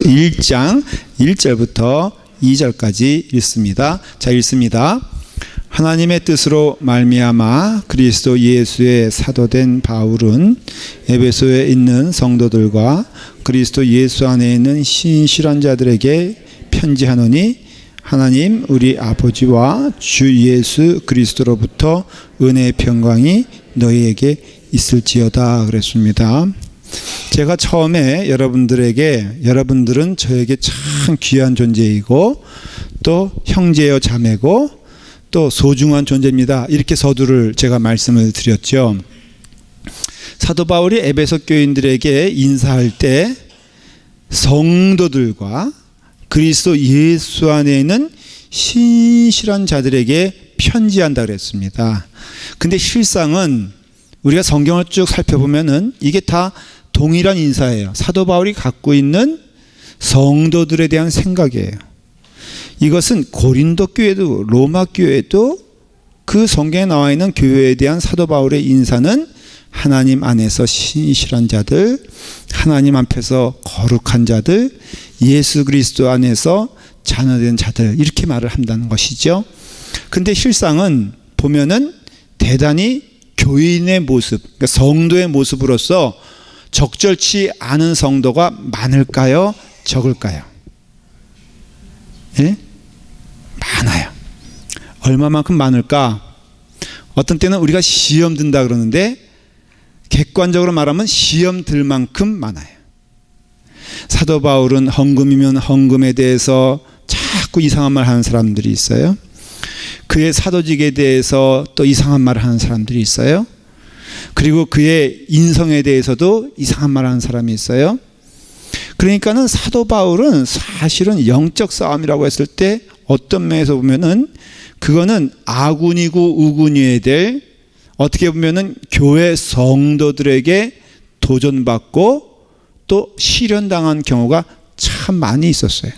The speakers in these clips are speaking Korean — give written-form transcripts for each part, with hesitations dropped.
1장 1절부터 2절까지 읽습니다. 자, 읽습니다. 하나님의 뜻으로 말미암아 그리스도 예수의 사도된 바울은 에베소에 있는 성도들과 그리스도 예수 안에 있는 신실한 자들에게 편지하노니 하나님 우리 아버지와 주 예수 그리스도로부터 은혜의 평강이 너희에게 있을지어다 그랬습니다. 제가 처음에 여러분들은 저에게 참 귀한 존재이고 또 형제여 자매고 또 소중한 존재입니다. 이렇게 서두를 제가 말씀을 드렸죠. 사도 바울이 에베소 교인들에게 인사할 때 성도들과 그리스도 예수 안에 있는 신실한 자들에게 편지한다 그랬습니다. 근데 실상은 우리가 성경을 쭉 살펴보면은 이게 다 동일한 인사예요. 사도 바울이 갖고 있는 성도들에 대한 생각이에요. 이것은 고린도 교회도 로마 교회도 그 성경에 나와 있는 교회에 대한 사도 바울의 인사는 하나님 안에서 신실한 자들, 하나님 앞에서 거룩한 자들, 예수 그리스도 안에서 자녀된 자들, 이렇게 말을 한다는 것이죠. 근데 실상은 보면은 대단히 교인의 모습, 그러니까 성도의 모습으로서 적절치 않은 성도가 많을까요? 적을까요? 예? 많아요. 얼마만큼 많을까? 어떤 때는 우리가 시험 든다 그러는데 객관적으로 말하면 시험 들 만큼 많아요. 사도 바울은 헌금이면 헌금에 대해서 자꾸 이상한 말 하는 사람들이 있어요. 그의 사도직에 대해서 또 이상한 말을 하는 사람들이 있어요. 그리고 그의 인성에 대해서도 이상한 말 하는 사람이 있어요. 그러니까는 사도 바울은 사실은 영적 싸움이라고 했을 때 어떤 면에서 보면은 그거는 아군이고 우군이어야 될, 어떻게 보면은 교회 성도들에게 도전받고 또 실현당한 경우가 참 많이 있었어요.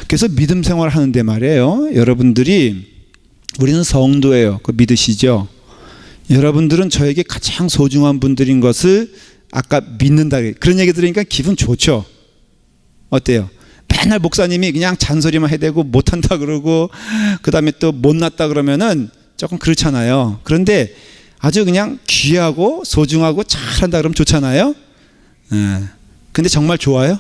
그래서 믿음 생활을 하는데 말이에요. 여러분들이, 우리는 성도예요. 그거 믿으시죠? 여러분들은 저에게 가장 소중한 분들인 것을 아까 믿는다, 그런 얘기 들으니까 기분 좋죠? 어때요? 맨날 목사님이 그냥 잔소리만 해대고 못한다 그러고 그 다음에 또 못났다 그러면은 조금 그렇잖아요. 그런데 아주 그냥 귀하고 소중하고 잘한다 그러면 좋잖아요. 근데 정말 좋아요?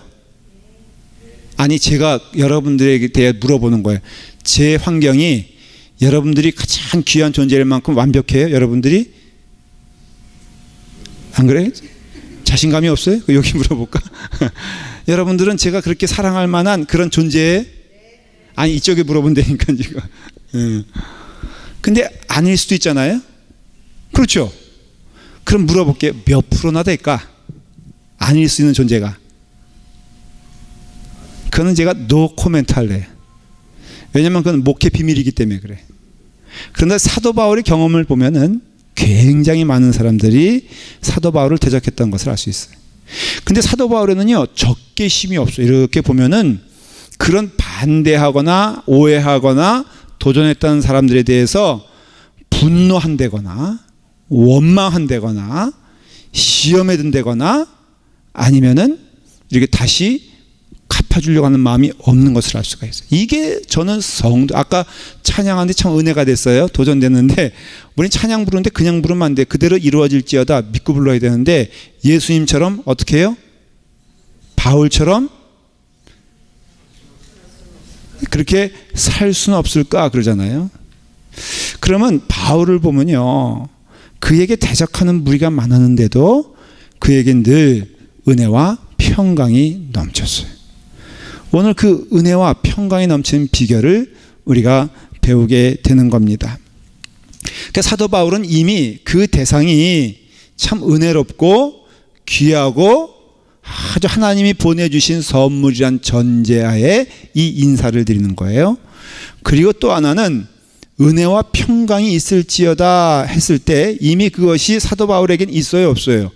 아니, 제가 여러분들에게 대해 물어보는 거예요. 제 환경이 여러분들이 가장 귀한 존재일 만큼 완벽해요? 여러분들이? 안 그래요? 자신감이 없어요? 여기 물어볼까? 여러분들은 제가 그렇게 사랑할 만한 그런 존재예요? 아니, 이쪽에 물어본다니까 지금. 근데 아닐 수도 있잖아요? 그렇죠? 그럼 물어볼게요. 몇 프로나 될까? 아닐 수 있는 존재가. 그거는 제가 노 코멘트 할래요. 왜냐면 그건 목회 비밀이기 때문에 그래. 그런데 사도 바울의 경험을 보면은 굉장히 많은 사람들이 사도 바울을 대적했던 것을 알 수 있어요. 근데 사도 바울에는요, 적개심이 없어요. 이렇게 보면은 그런 반대하거나 오해하거나 도전했던 사람들에 대해서 분노한다거나 원망한다거나 시험에 든다거나 아니면은 이렇게 다시 갚아주려고 하는 마음이 없는 것을 알 수가 있어요. 이게 저는 성도, 아까 찬양하는데 참 은혜가 됐어요. 도전됐는데 우리 찬양 부르는데 그냥 부르면 안 돼. 그대로 이루어질지어다 믿고 불러야 되는데 예수님처럼 어떻게 해요? 바울처럼 그렇게 살 수는 없을까 그러잖아요. 그러면 바울을 보면요, 그에게 대적하는 무리가 많았는데도 그에겐 늘 은혜와 평강이 넘쳤어요. 오늘 그 은혜와 평강이 넘치는 비결을 우리가 배우게 되는 겁니다. 그러니까 사도 바울은 이미 그 대상이 참 은혜롭고 귀하고 아주 하나님이 보내주신 선물이란 전제하에 이 인사를 드리는 거예요. 그리고 또 하나는 은혜와 평강이 있을지어다 했을 때 이미 그것이 사도 바울에겐 있어요, 없어요?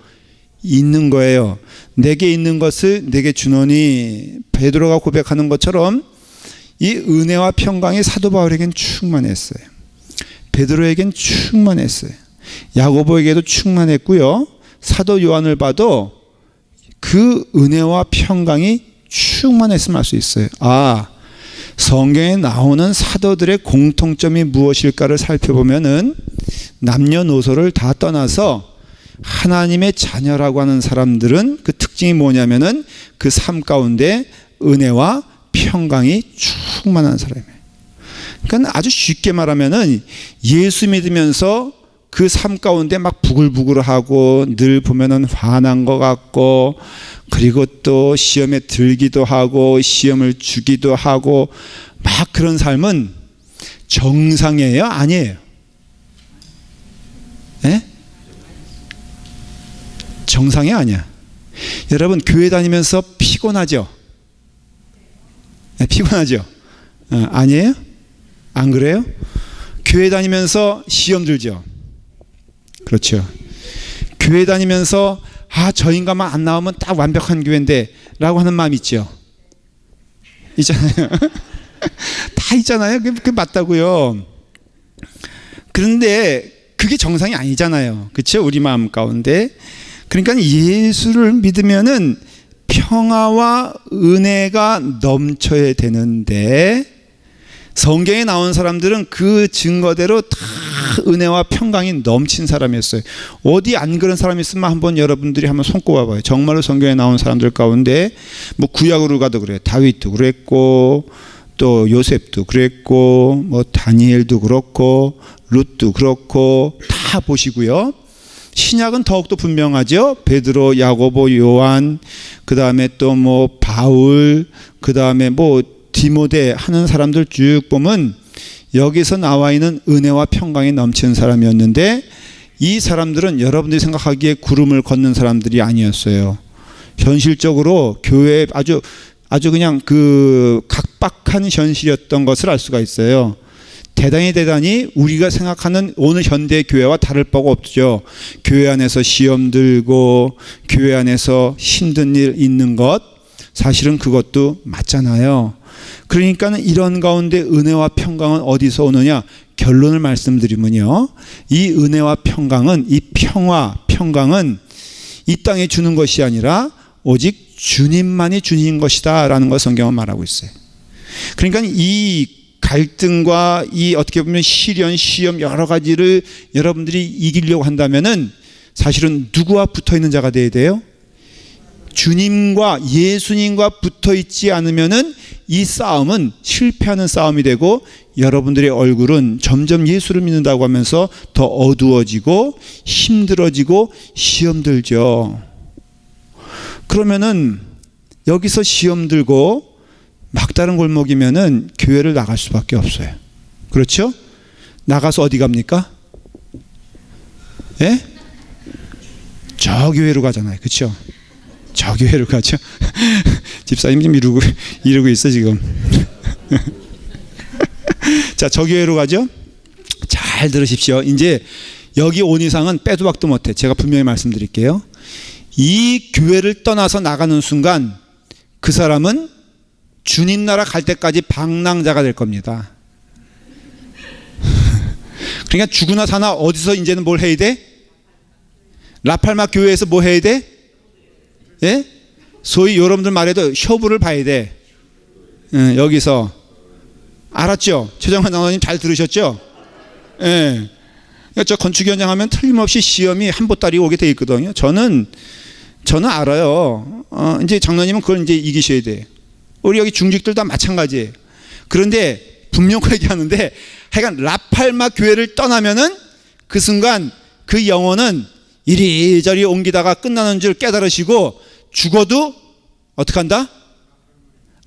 있는 거예요. 내게 있는 것을 내게 주노니, 베드로가 고백하는 것처럼 이 은혜와 평강이 사도 바울에겐 충만했어요. 베드로에겐 충만했어요. 야고보에게도 충만했고요. 사도 요한을 봐도 그 은혜와 평강이 충만했으면 알 수 있어요. 아, 성경에 나오는 사도들의 공통점이 무엇일까를 살펴보면은 남녀노소를 다 떠나서 하나님의 자녀라고 하는 사람들은 그 특징이 뭐냐면은 그 삶 가운데 은혜와 평강이 충만한 사람이에요. 그러니까 아주 쉽게 말하면은 예수 믿으면서 그 삶 가운데 막 부글부글하고 늘 보면은 화난 것 같고, 그리고 또 시험에 들기도 하고 시험을 주기도 하고 막 그런 삶은 정상이에요? 아니에요? 예? 정상이 아니야. 여러분 교회 다니면서 피곤하죠? 네, 피곤하죠? 아니에요? 안 그래요? 교회 다니면서 시험 들죠? 그렇죠. 교회 다니면서 저 인간만 안 나오면 딱 완벽한 교회인데 라고 하는 마음 있죠? 있잖아요. 다 있잖아요. 그게 맞다고요. 그런데 그게 정상이 아니잖아요. 그렇죠? 우리 마음 가운데. 그러니까 예수를 믿으면은 평화와 은혜가 넘쳐야 되는데, 성경에 나온 사람들은 그 증거대로 다 은혜와 평강이 넘친 사람이었어요. 어디 안 그런 사람이 있으면 한번 여러분들이 한번 손꼽아봐요. 정말로 성경에 나온 사람들 가운데 뭐 구약으로 가도 그래요. 다윗도 그랬고, 또 요셉도 그랬고, 뭐 다니엘도 그렇고, 룻도 그렇고, 다 보시고요. 신약은 더욱더 분명하죠. 베드로, 야고보, 요한, 그 다음에 또 뭐 바울, 그 다음에 뭐 디모데 하는 사람들 쭉 보면 여기서 나와 있는 은혜와 평강이 넘치는 사람이었는데, 이 사람들은 여러분들이 생각하기에 구름을 걷는 사람들이 아니었어요. 현실적으로 교회에 아주 그냥 그 각박한 현실이었던 것을 알 수가 있어요. 대단히 우리가 생각하는 오늘 현대 교회와 다를 바가 없죠. 교회 안에서 시험 들고 교회 안에서 힘든 일 있는 것, 사실은 그것도 맞잖아요. 그러니까 이런 가운데 은혜와 평강은 어디서 오느냐? 결론을 말씀드리면요, 이 은혜와 평강은, 이 평강은 이 땅에 주는 것이 아니라 오직 주님만이 주신 것이다 라는 걸 성경은 말하고 있어요. 그러니까 이 갈등과 이 어떻게 보면 시련, 시험 여러 가지를 여러분들이 이기려고 한다면은 사실은 누구와 붙어 있는 자가 돼야 돼요? 주님과, 예수님과 붙어 있지 않으면은 이 싸움은 실패하는 싸움이 되고, 여러분들의 얼굴은 점점 예수를 믿는다고 하면서 더 어두워지고 힘들어지고 시험 들죠. 그러면은 여기서 시험 들고 막다른 골목이면은 교회를 나갈 수밖에 없어요. 그렇죠? 나가서 어디 갑니까? 예? 저 교회로 가잖아요. 그렇죠? 저 교회로 가죠. 집사님 좀 이러고 있어 지금. 자, 저 교회로 가죠. 잘 들으십시오. 이제 여기 온 이상은 빼도 박도 못해. 제가 분명히 말씀드릴게요. 이 교회를 떠나서 나가는 순간 그 사람은 주님 나라 갈 때까지 방랑자가 될 겁니다. 그러니까 죽으나 사나 어디서 이제는 뭘 해야 돼? 라팔마 교회에서 뭐 해야 돼? 예? 소위 여러분들 말해도 쇼부를 봐야 돼. 여기서. 알았죠? 최정환 장로님 잘 들으셨죠? 예. 저 건축 현장 하면 틀림없이 시험이 한 보따리 오게 돼 있거든요. 저는 알아요. 이제 장로님은 그걸 이제 이기셔야 돼. 우리 여기 중직들 다 마찬가지예요. 그런데 분명히 얘기하는데, 하여간 라팔마 교회를 떠나면은 그 순간 그 영혼은 이리저리 옮기다가 끝나는 줄 깨달으시고 죽어도 어떻게 한다?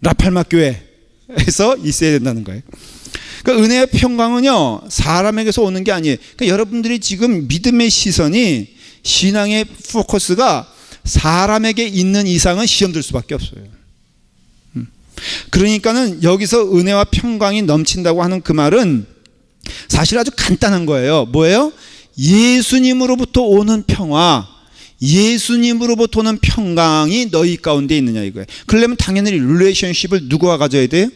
라팔마 교회에서 있어야 된다는 거예요. 그러니까 은혜의 평강은요, 사람에게서 오는 게 아니에요. 그러니까 여러분들이 지금 믿음의 시선이, 신앙의 포커스가 사람에게 있는 이상은 시험 들 수밖에 없어요. 그러니까는 여기서 은혜와 평강이 넘친다고 하는 그 말은 사실 아주 간단한 거예요. 뭐예요? 예수님으로부터 오는 평화, 예수님으로부터 오는 평강이 너희 가운데 있느냐 이거예요. 그러려면 당연히 릴레이션십을 누구와 가져야 돼요?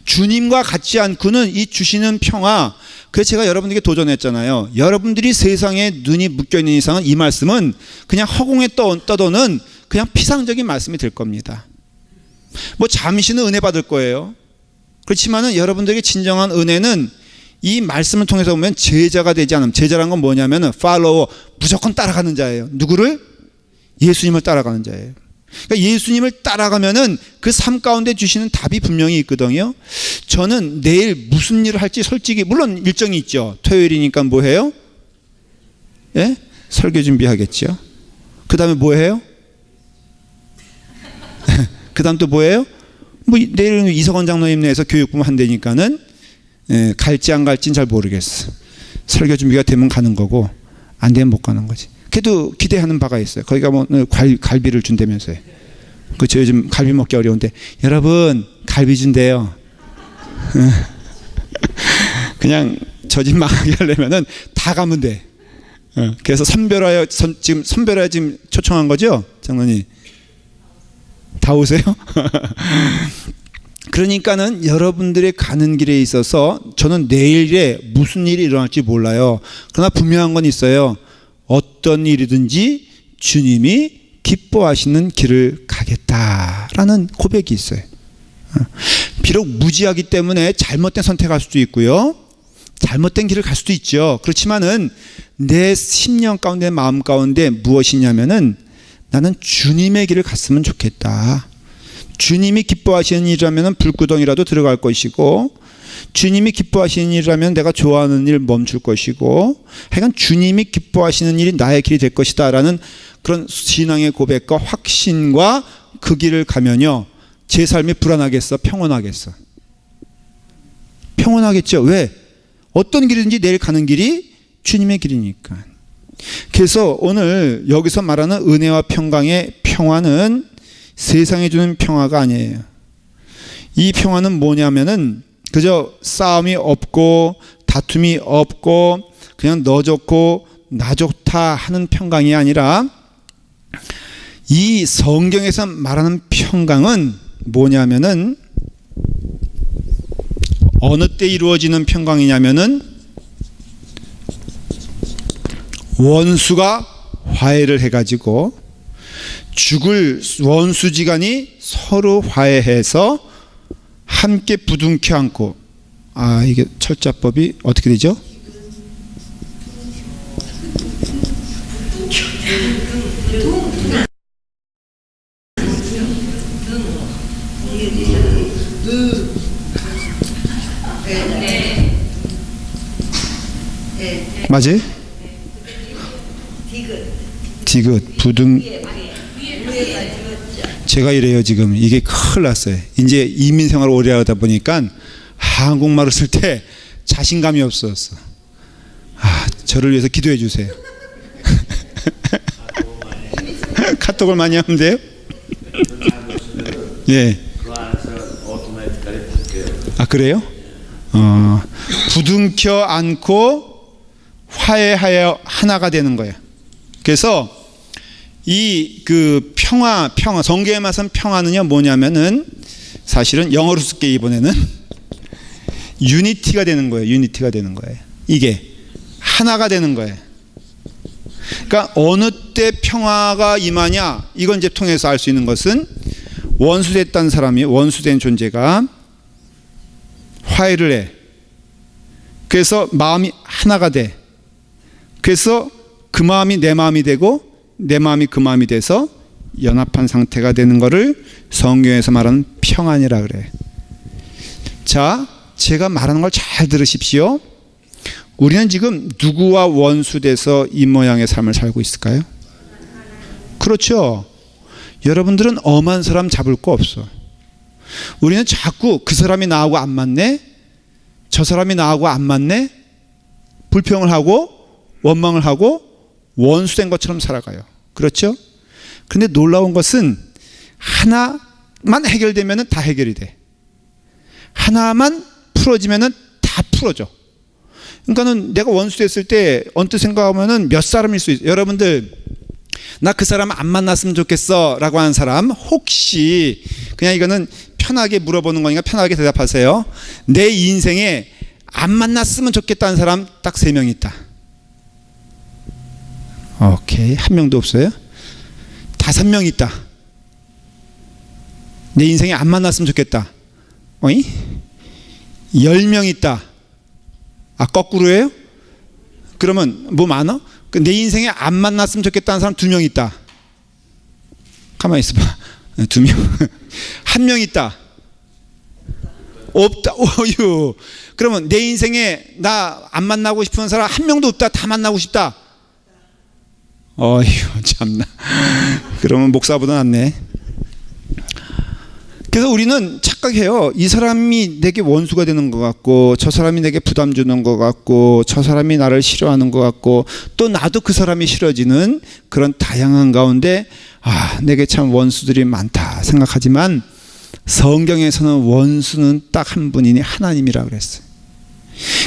주님과 같지 않고는 이 주시는 평화, 그래서 제가 여러분들에게 도전했잖아요. 여러분들이 세상에 눈이 묶여있는 이상은 이 말씀은 그냥 허공에 떠도는 그냥 피상적인 말씀이 될 겁니다. 뭐 잠시는 은혜 받을 거예요. 그렇지만은 여러분들에게 진정한 은혜는 이 말씀을 통해서 보면 제자가 되지 않으면, 제자란 건 뭐냐면은 팔로워, 무조건 따라가는 자예요. 누구를? 예수님을 따라가는 자예요. 그러니까 예수님을 따라가면은 그 삶 가운데 주시는 답이 분명히 있거든요. 저는 내일 무슨 일을 할지 솔직히, 물론 일정이 있죠. 토요일이니까 뭐 해요? 예? 설교 준비하겠죠. 그 다음에 뭐 해요? 그 다음 또 뭐 해요? 뭐 내일은 이석원 장로님 내에서 교육부 한다니까는 갈지 안 갈지는 잘 모르겠어. 설교 준비가 되면 가는 거고 안 되면 못 가는 거지. 그래도 기대하는 바가 있어요. 거기 가면 갈비를 준다면서요. 그렇죠. 요즘 갈비 먹기 어려운데 여러분 갈비 준대요. 그냥 저 집 망하게 하려면은 다 가면 돼. 그래서 선별하여 지금 초청한 거죠, 장로님? 다 오세요? 그러니까는 여러분들의 가는 길에 있어서 저는 내일에 무슨 일이 일어날지 몰라요. 그러나 분명한 건 있어요. 어떤 일이든지 주님이 기뻐하시는 길을 가겠다라는 고백이 있어요. 비록 무지하기 때문에 잘못된 선택할 수도 있고요. 잘못된 길을 갈 수도 있죠. 그렇지만은 내 심령 가운데, 마음 가운데 무엇이냐면은 나는 주님의 길을 갔으면 좋겠다. 주님이 기뻐하시는 일이라면 불구덩이라도 들어갈 것이고, 주님이 기뻐하시는 일이라면 내가 좋아하는 일 멈출 것이고, 하여간 주님이 기뻐하시는 일이 나의 길이 될 것이다 라는 그런 신앙의 고백과 확신과 그 길을 가면요, 제 삶이 불안하겠어? 평온하겠어? 평온하겠죠. 왜? 어떤 길이든지 내일 가는 길이 주님의 길이니까. 그래서 오늘 여기서 말하는 은혜와 평강의 평화는 세상에 주는 평화가 아니에요. 이 평화는 뭐냐면은 그저 싸움이 없고 다툼이 없고 그냥 너 좋고 나 좋다 하는 평강이 아니라, 이 성경에서 말하는 평강은 뭐냐면은 어느 때 이루어지는 평강이냐면은 원수가 화해를 해가지고 죽을 원수지간이 서로 화해해서 함께 부둥켜 안고, 이게 철자법이 어떻게 되죠? 맞아요? 디귿 부둥. 제가 이래요. 지금 이게 큰일 났어요. 이제 이민 생활을 오래 하다 보니까 한국말을 쓸 때 자신감이 없었어. 저를 위해서 기도해 주세요. 카톡을 많이 하면 돼요? 예. 그래요? 부둥켜 안고 화해하여 하나가 되는 거예요. 그래서 이 그 평화 성경에 말하는 평화는요 뭐냐면은 사실은 영어로 쓸게 이번에는 유니티가 되는 거예요. 유니티가 되는 거예요. 이게 하나가 되는 거예요. 그러니까 어느 때 평화가 임하냐, 이건 이제 통해서 알 수 있는 것은 원수됐다는 사람이, 원수된 존재가 화해를 해. 그래서 마음이 하나가 돼. 그래서 그 마음이 내 마음이 되고 내 마음이 그 마음이 돼서 연합한 상태가 되는 것을 성경에서 말하는 평안이라 그래. 자, 제가 말하는 걸 잘 들으십시오. 우리는 지금 누구와 원수돼서 이 모양의 삶을 살고 있을까요? 그렇죠. 여러분들은 엄한 사람 잡을 거 없어. 우리는 자꾸 그 사람이 나하고 안 맞네, 저 사람이 나하고 안 맞네, 불평을 하고 원망을 하고 원수된 것처럼 살아가요. 그렇죠? 그런데 놀라운 것은 하나만 해결되면 다 해결이 돼. 하나만 풀어지면 다 풀어져. 그러니까는 내가 원수됐을 때 언뜻 생각하면은 몇 사람일 수 있어요. 여러분들, 나 그 사람 안 만났으면 좋겠어 라고 하는 사람, 혹시 그냥 이거는 편하게 물어보는 거니까 편하게 대답하세요. 내 인생에 안 만났으면 좋겠다는 사람 딱 3명 있다. 오케이. 1명도 없어요? 5명 있다. 내 인생에 안 만났으면 좋겠다. 어이? 10명 있다. 아, 거꾸로예요? 그러면 뭐 많아? 내 인생에 안 만났으면 좋겠다는 사람 2명 있다. 가만히 있어봐. 2명. 1명 있다. 없다. 오유. 그러면 내 인생에 나 안 만나고 싶은 사람 1명도 없다. 다 만나고 싶다. 어휴, 참나. 그러면 목사보다 낫네. 그래서 우리는 착각해요. 이 사람이 내게 원수가 되는 것 같고, 저 사람이 내게 부담 주는 것 같고, 저 사람이 나를 싫어하는 것 같고, 또 나도 그 사람이 싫어지는 그런 다양한 가운데, 아, 내게 참 원수들이 많다 생각하지만, 성경에서는 원수는 딱 한 분이니 하나님이라고 그랬어요.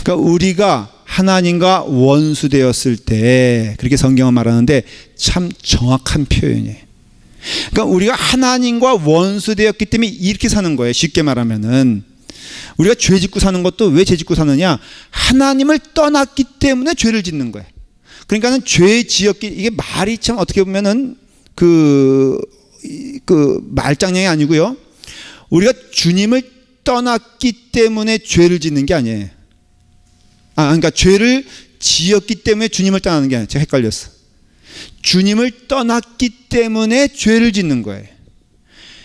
그러니까 우리가 하나님과 원수 되었을 때, 그렇게 성경은 말하는데 참 정확한 표현이에요. 그러니까 우리가 하나님과 원수 되었기 때문에 이렇게 사는 거예요. 쉽게 말하면은 우리가 죄 짓고 사는 것도 왜 죄 짓고 사느냐? 하나님을 떠났기 때문에 죄를 짓는 거예요. 그러니까는 죄 지었기, 이게 말이 참 어떻게 보면은 그 말장난이 아니고요. 우리가 주님을 떠났기 때문에 죄를 짓는 게 아니에요. 그러니까 죄를 지었기 때문에 주님을 떠나는 게 아니에요. 제가 헷갈렸어. 주님을 떠났기 때문에 죄를 짓는 거예요.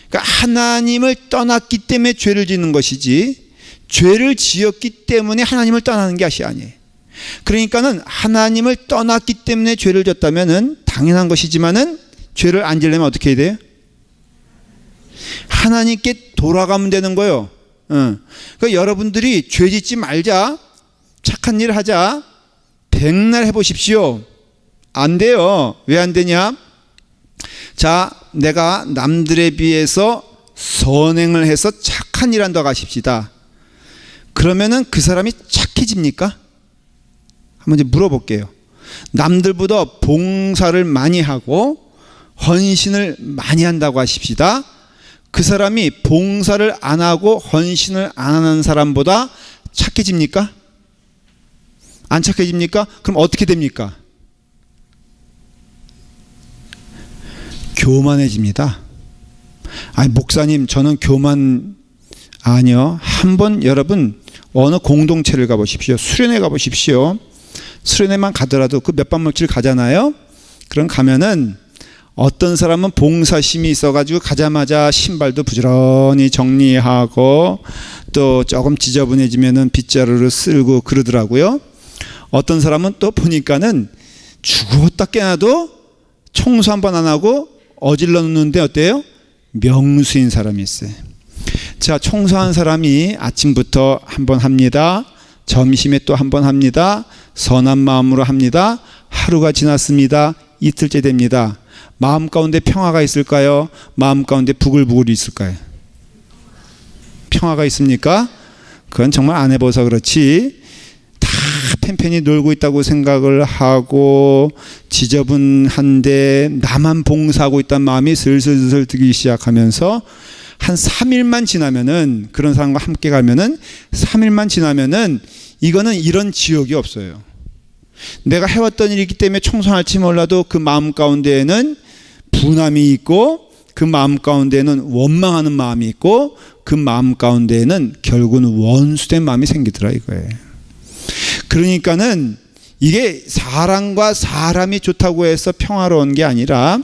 그러니까 하나님을 떠났기 때문에 죄를 짓는 것이지, 죄를 지었기 때문에 하나님을 떠나는 것이 아니에요. 그러니까는 하나님을 떠났기 때문에 죄를 졌다면은 당연한 것이지만은 죄를 안 지려면 어떻게 해야 돼요? 하나님께 돌아가면 되는 거예요. 그러니까 여러분들이 죄 짓지 말자, 착한 일 하자, 백날 해보십시오. 안 돼요. 왜 안 되냐? 자, 내가 남들에 비해서 선행을 해서 착한 일 한다고 하십시다. 그러면은 그 사람이 착해집니까? 한번 이제 물어볼게요. 남들보다 봉사를 많이 하고 헌신을 많이 한다고 하십시다. 그 사람이 봉사를 안 하고 헌신을 안 하는 사람보다 착해집니까? 안 착해집니까? 그럼 어떻게 됩니까? 교만해집니다. 아니, 목사님, 저는 교만, 아니요. 한번 여러분 어느 공동체를 가보십시오. 수련회 가보십시오. 수련회만 가더라도 그 몇박 며칠 가잖아요. 그럼 가면은 어떤 사람은 봉사심이 있어가지고 가자마자 신발도 부지런히 정리하고, 또 조금 지저분해지면은 빗자루를 쓸고 그러더라고요. 어떤 사람은 또 보니까는 죽었다 깨나도 청소 한 번 안 하고 어질러 놓는데 어때요? 명수인 사람이 있어요. 자, 청소한 사람이 아침부터 한 번 합니다. 점심에 또 한 번 합니다. 선한 마음으로 합니다. 하루가 지났습니다. 이틀째 됩니다. 마음 가운데 평화가 있을까요? 마음 가운데 부글부글 있을까요? 평화가 있습니까? 그건 정말 안 해봐서 그렇지, 다 팬팬히 놀고 있다고 생각을 하고 지저분한데 나만 봉사하고 있다는 마음이 슬슬 들기 시작하면서 한 3일만 지나면은, 그런 사람과 함께 가면은 3일만 지나면은 이거는 이런 지옥이 없어요. 내가 해왔던 일이기 때문에 청소할지 몰라도 그 마음 가운데에는 분함이 있고, 그 마음 가운데에는 원망하는 마음이 있고, 그 마음 가운데에는 결국은 원수된 마음이 생기더라 이거예요. 그러니까는 이게 사람과 사람이 좋다고 해서 평화로운 게 아니라,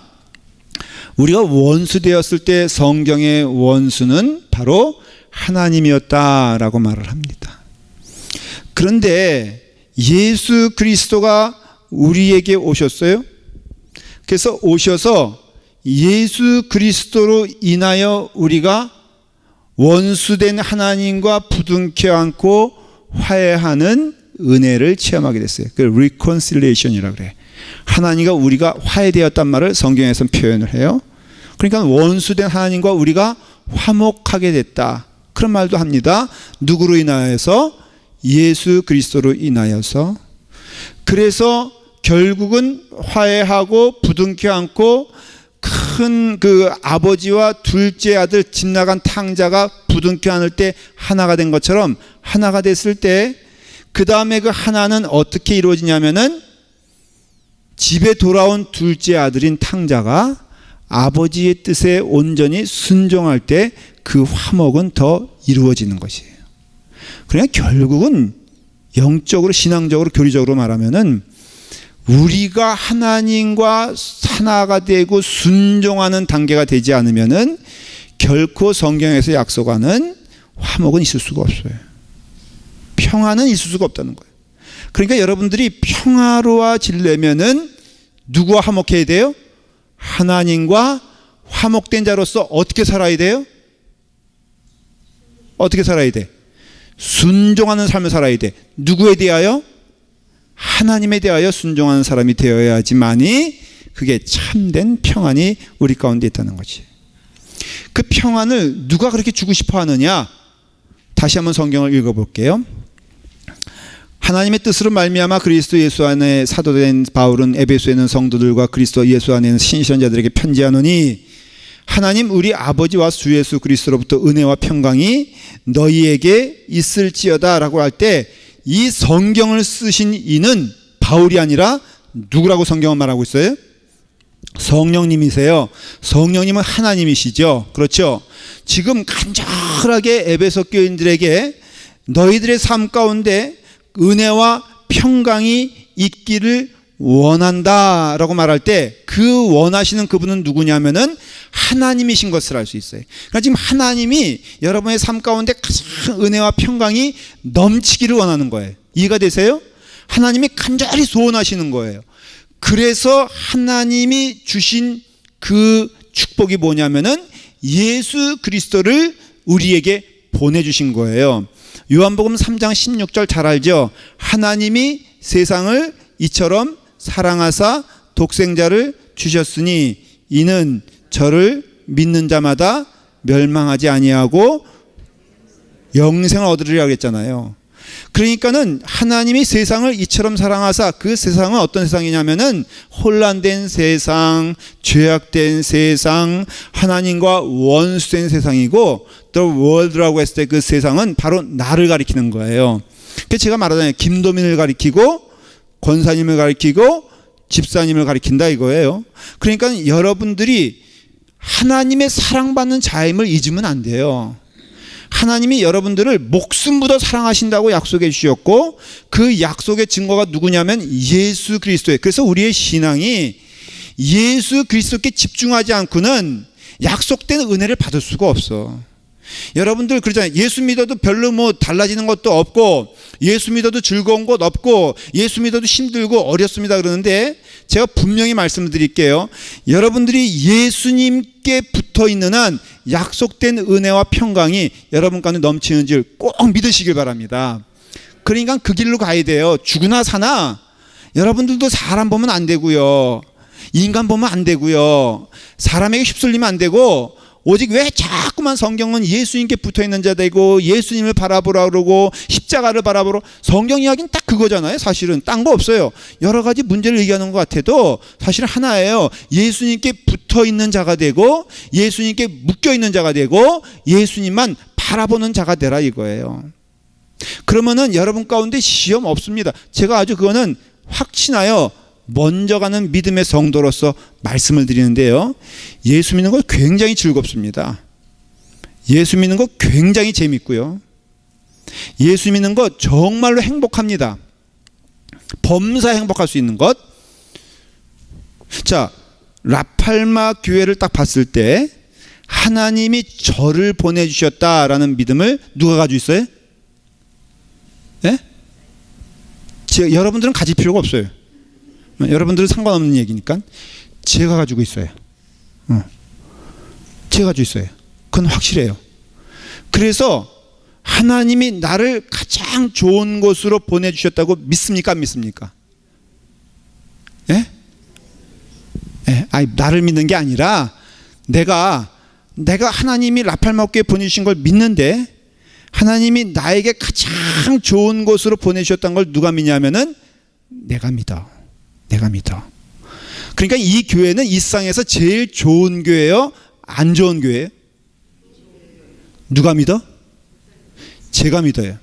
우리가 원수 되었을 때 성경의 원수는 바로 하나님이었다라고 말을 합니다. 그런데 예수 그리스도가 우리에게 오셨어요. 그래서 오셔서 예수 그리스도로 인하여 우리가 원수된 하나님과 부둥켜 안고 화해하는 은혜를 체험하게 됐어요. 그 reconciliation이라고 그래요. 하나님과 우리가 화해되었단 말을 성경에서는 표현을 해요. 그러니까 원수된 하나님과 우리가 화목하게 됐다, 그런 말도 합니다. 누구로 인하여서? 예수 그리스도로 인하여서. 그래서 결국은 화해하고 부둥켜 안고, 큰 그 아버지와 둘째 아들 집 나간 탕자가 부둥켜 안을 때 하나가 된 것처럼, 하나가 됐을 때 그 다음에 그 하나는 어떻게 이루어지냐면은, 집에 돌아온 둘째 아들인 탕자가 아버지의 뜻에 온전히 순종할 때 그 화목은 더 이루어지는 것이에요. 그러니까 결국은 영적으로, 신앙적으로, 교리적으로 말하면은 우리가 하나님과 하나가 되고 순종하는 단계가 되지 않으면은 결코 성경에서 약속하는 화목은 있을 수가 없어요. 평안은 있을 수가 없다는 거예요. 그러니까 여러분들이 평화로워지려면은 누구와 화목해야 돼요? 하나님과 화목된 자로서 어떻게 살아야 돼요? 어떻게 살아야 돼? 순종하는 삶을 살아야 돼. 누구에 대하여? 하나님에 대하여 순종하는 사람이 되어야지만이 그게 참된 평안이 우리 가운데 있다는 거지. 그 평안을 누가 그렇게 주고 싶어 하느냐? 다시 한번 성경을 읽어볼게요. 하나님의 뜻으로 말미암아 그리스도 예수 안에 사도된 바울은 에베소에 있는 성도들과 그리스도 예수 안에 있는 신실한 자들에게 편지하노니 하나님 우리 아버지와 주 예수 그리스도로부터 은혜와 평강이 너희에게 있을지어다 라고 할 때 이 성경을 쓰신 이는 바울이 아니라 누구라고 성경은 말하고 있어요? 성령님이세요. 성령님은 하나님이시죠. 그렇죠? 지금 간절하게 에베소 교인들에게 너희들의 삶 가운데 은혜와 평강이 있기를 원한다 라고 말할 때 그 원하시는 그분은 누구냐면은 하나님이신 것을 알 수 있어요. 그러니까 지금 하나님이 여러분의 삶 가운데 가장 은혜와 평강이 넘치기를 원하는 거예요. 이해가 되세요? 하나님이 간절히 소원하시는 거예요. 그래서 하나님이 주신 그 축복이 뭐냐면은 예수 그리스도를 우리에게 보내주신 거예요. 요한복음 3장 16절 잘 알죠? 하나님이 세상을 이처럼 사랑하사 독생자를 주셨으니 이는 저를 믿는 자마다 멸망하지 아니하고 영생을 얻으리라고 했잖아요. 그러니까는 하나님이 세상을 이처럼 사랑하사, 그 세상은 어떤 세상이냐면은 혼란된 세상, 죄악된 세상, 하나님과 원수된 세상이고, 또 월드라고 했을 때 그 세상은 바로 나를 가리키는 거예요. 그래서 제가 말하잖아요. 김도민을 가리키고 권사님을 가리키고 집사님을 가리킨다 이거예요. 그러니까 여러분들이 하나님의 사랑받는 자임을 잊으면 안 돼요. 하나님이 여러분들을 목숨보다 사랑하신다고 약속해 주셨고, 그 약속의 증거가 누구냐면 예수 그리스도예요. 그래서 우리의 신앙이 예수 그리스도께 집중하지 않고는 약속된 은혜를 받을 수가 없어. 여러분들 그러잖아요. 예수 믿어도 별로 뭐 달라지는 것도 없고, 예수 믿어도 즐거운 것 없고, 예수 믿어도 힘들고 어렵습니다 그러는데, 제가 분명히 말씀드릴게요. 여러분들이 예수님께 붙어 있는 한 약속된 은혜와 평강이 여러분 가운데 넘치는 줄 꼭 믿으시길 바랍니다. 그러니까 그 길로 가야 돼요. 죽으나 사나 여러분들도 사람 보면 안 되고요, 인간 보면 안 되고요, 사람에게 휩쓸리면 안 되고, 오직 왜 자꾸만 성경은 예수님께 붙어있는 자 되고 예수님을 바라보라 그러고 십자가를 바라보라. 성경 이야기는 딱 그거잖아요. 사실은 딴 거 없어요. 여러 가지 문제를 얘기하는 것 같아도 사실은 하나예요. 예수님께 붙어있는 자가 되고 예수님께 묶여있는 자가 되고 예수님만 바라보는 자가 되라 이거예요. 그러면은 여러분 가운데 시험 없습니다. 제가 아주 그거는 확신하여 먼저 가는 믿음의 성도로서 말씀을 드리는데요, 예수 믿는 거 굉장히 즐겁습니다. 예수 믿는 거 굉장히 재밌고요, 예수 믿는 거 정말로 행복합니다. 범사 행복할 수 있는 것. 자, 라팔마 교회를 딱 봤을 때 하나님이 저를 보내주셨다라는 믿음을 누가 가지고 있어요? 예? 여러분들은 가질 필요가 없어요. 여러분들은 상관없는 얘기니까 제가 가지고 있어요. 제가 가지고 있어요. 그건 확실해요. 그래서 하나님이 나를 가장 좋은 곳으로 보내주셨다고 믿습니까? 안 믿습니까? 예? 예? 아니, 나를 믿는 게 아니라 내가 하나님이 라팔마교에 보내주신 걸 믿는데, 하나님이 나에게 가장 좋은 곳으로 보내주셨다는 걸 누가 믿냐면은 내가 믿어. 내가 믿어. 그러니까 이 교회는 이 세상에서 제일 좋은 교회예요? 안 좋은 교회예요? 누가 믿어? 제가 믿어요.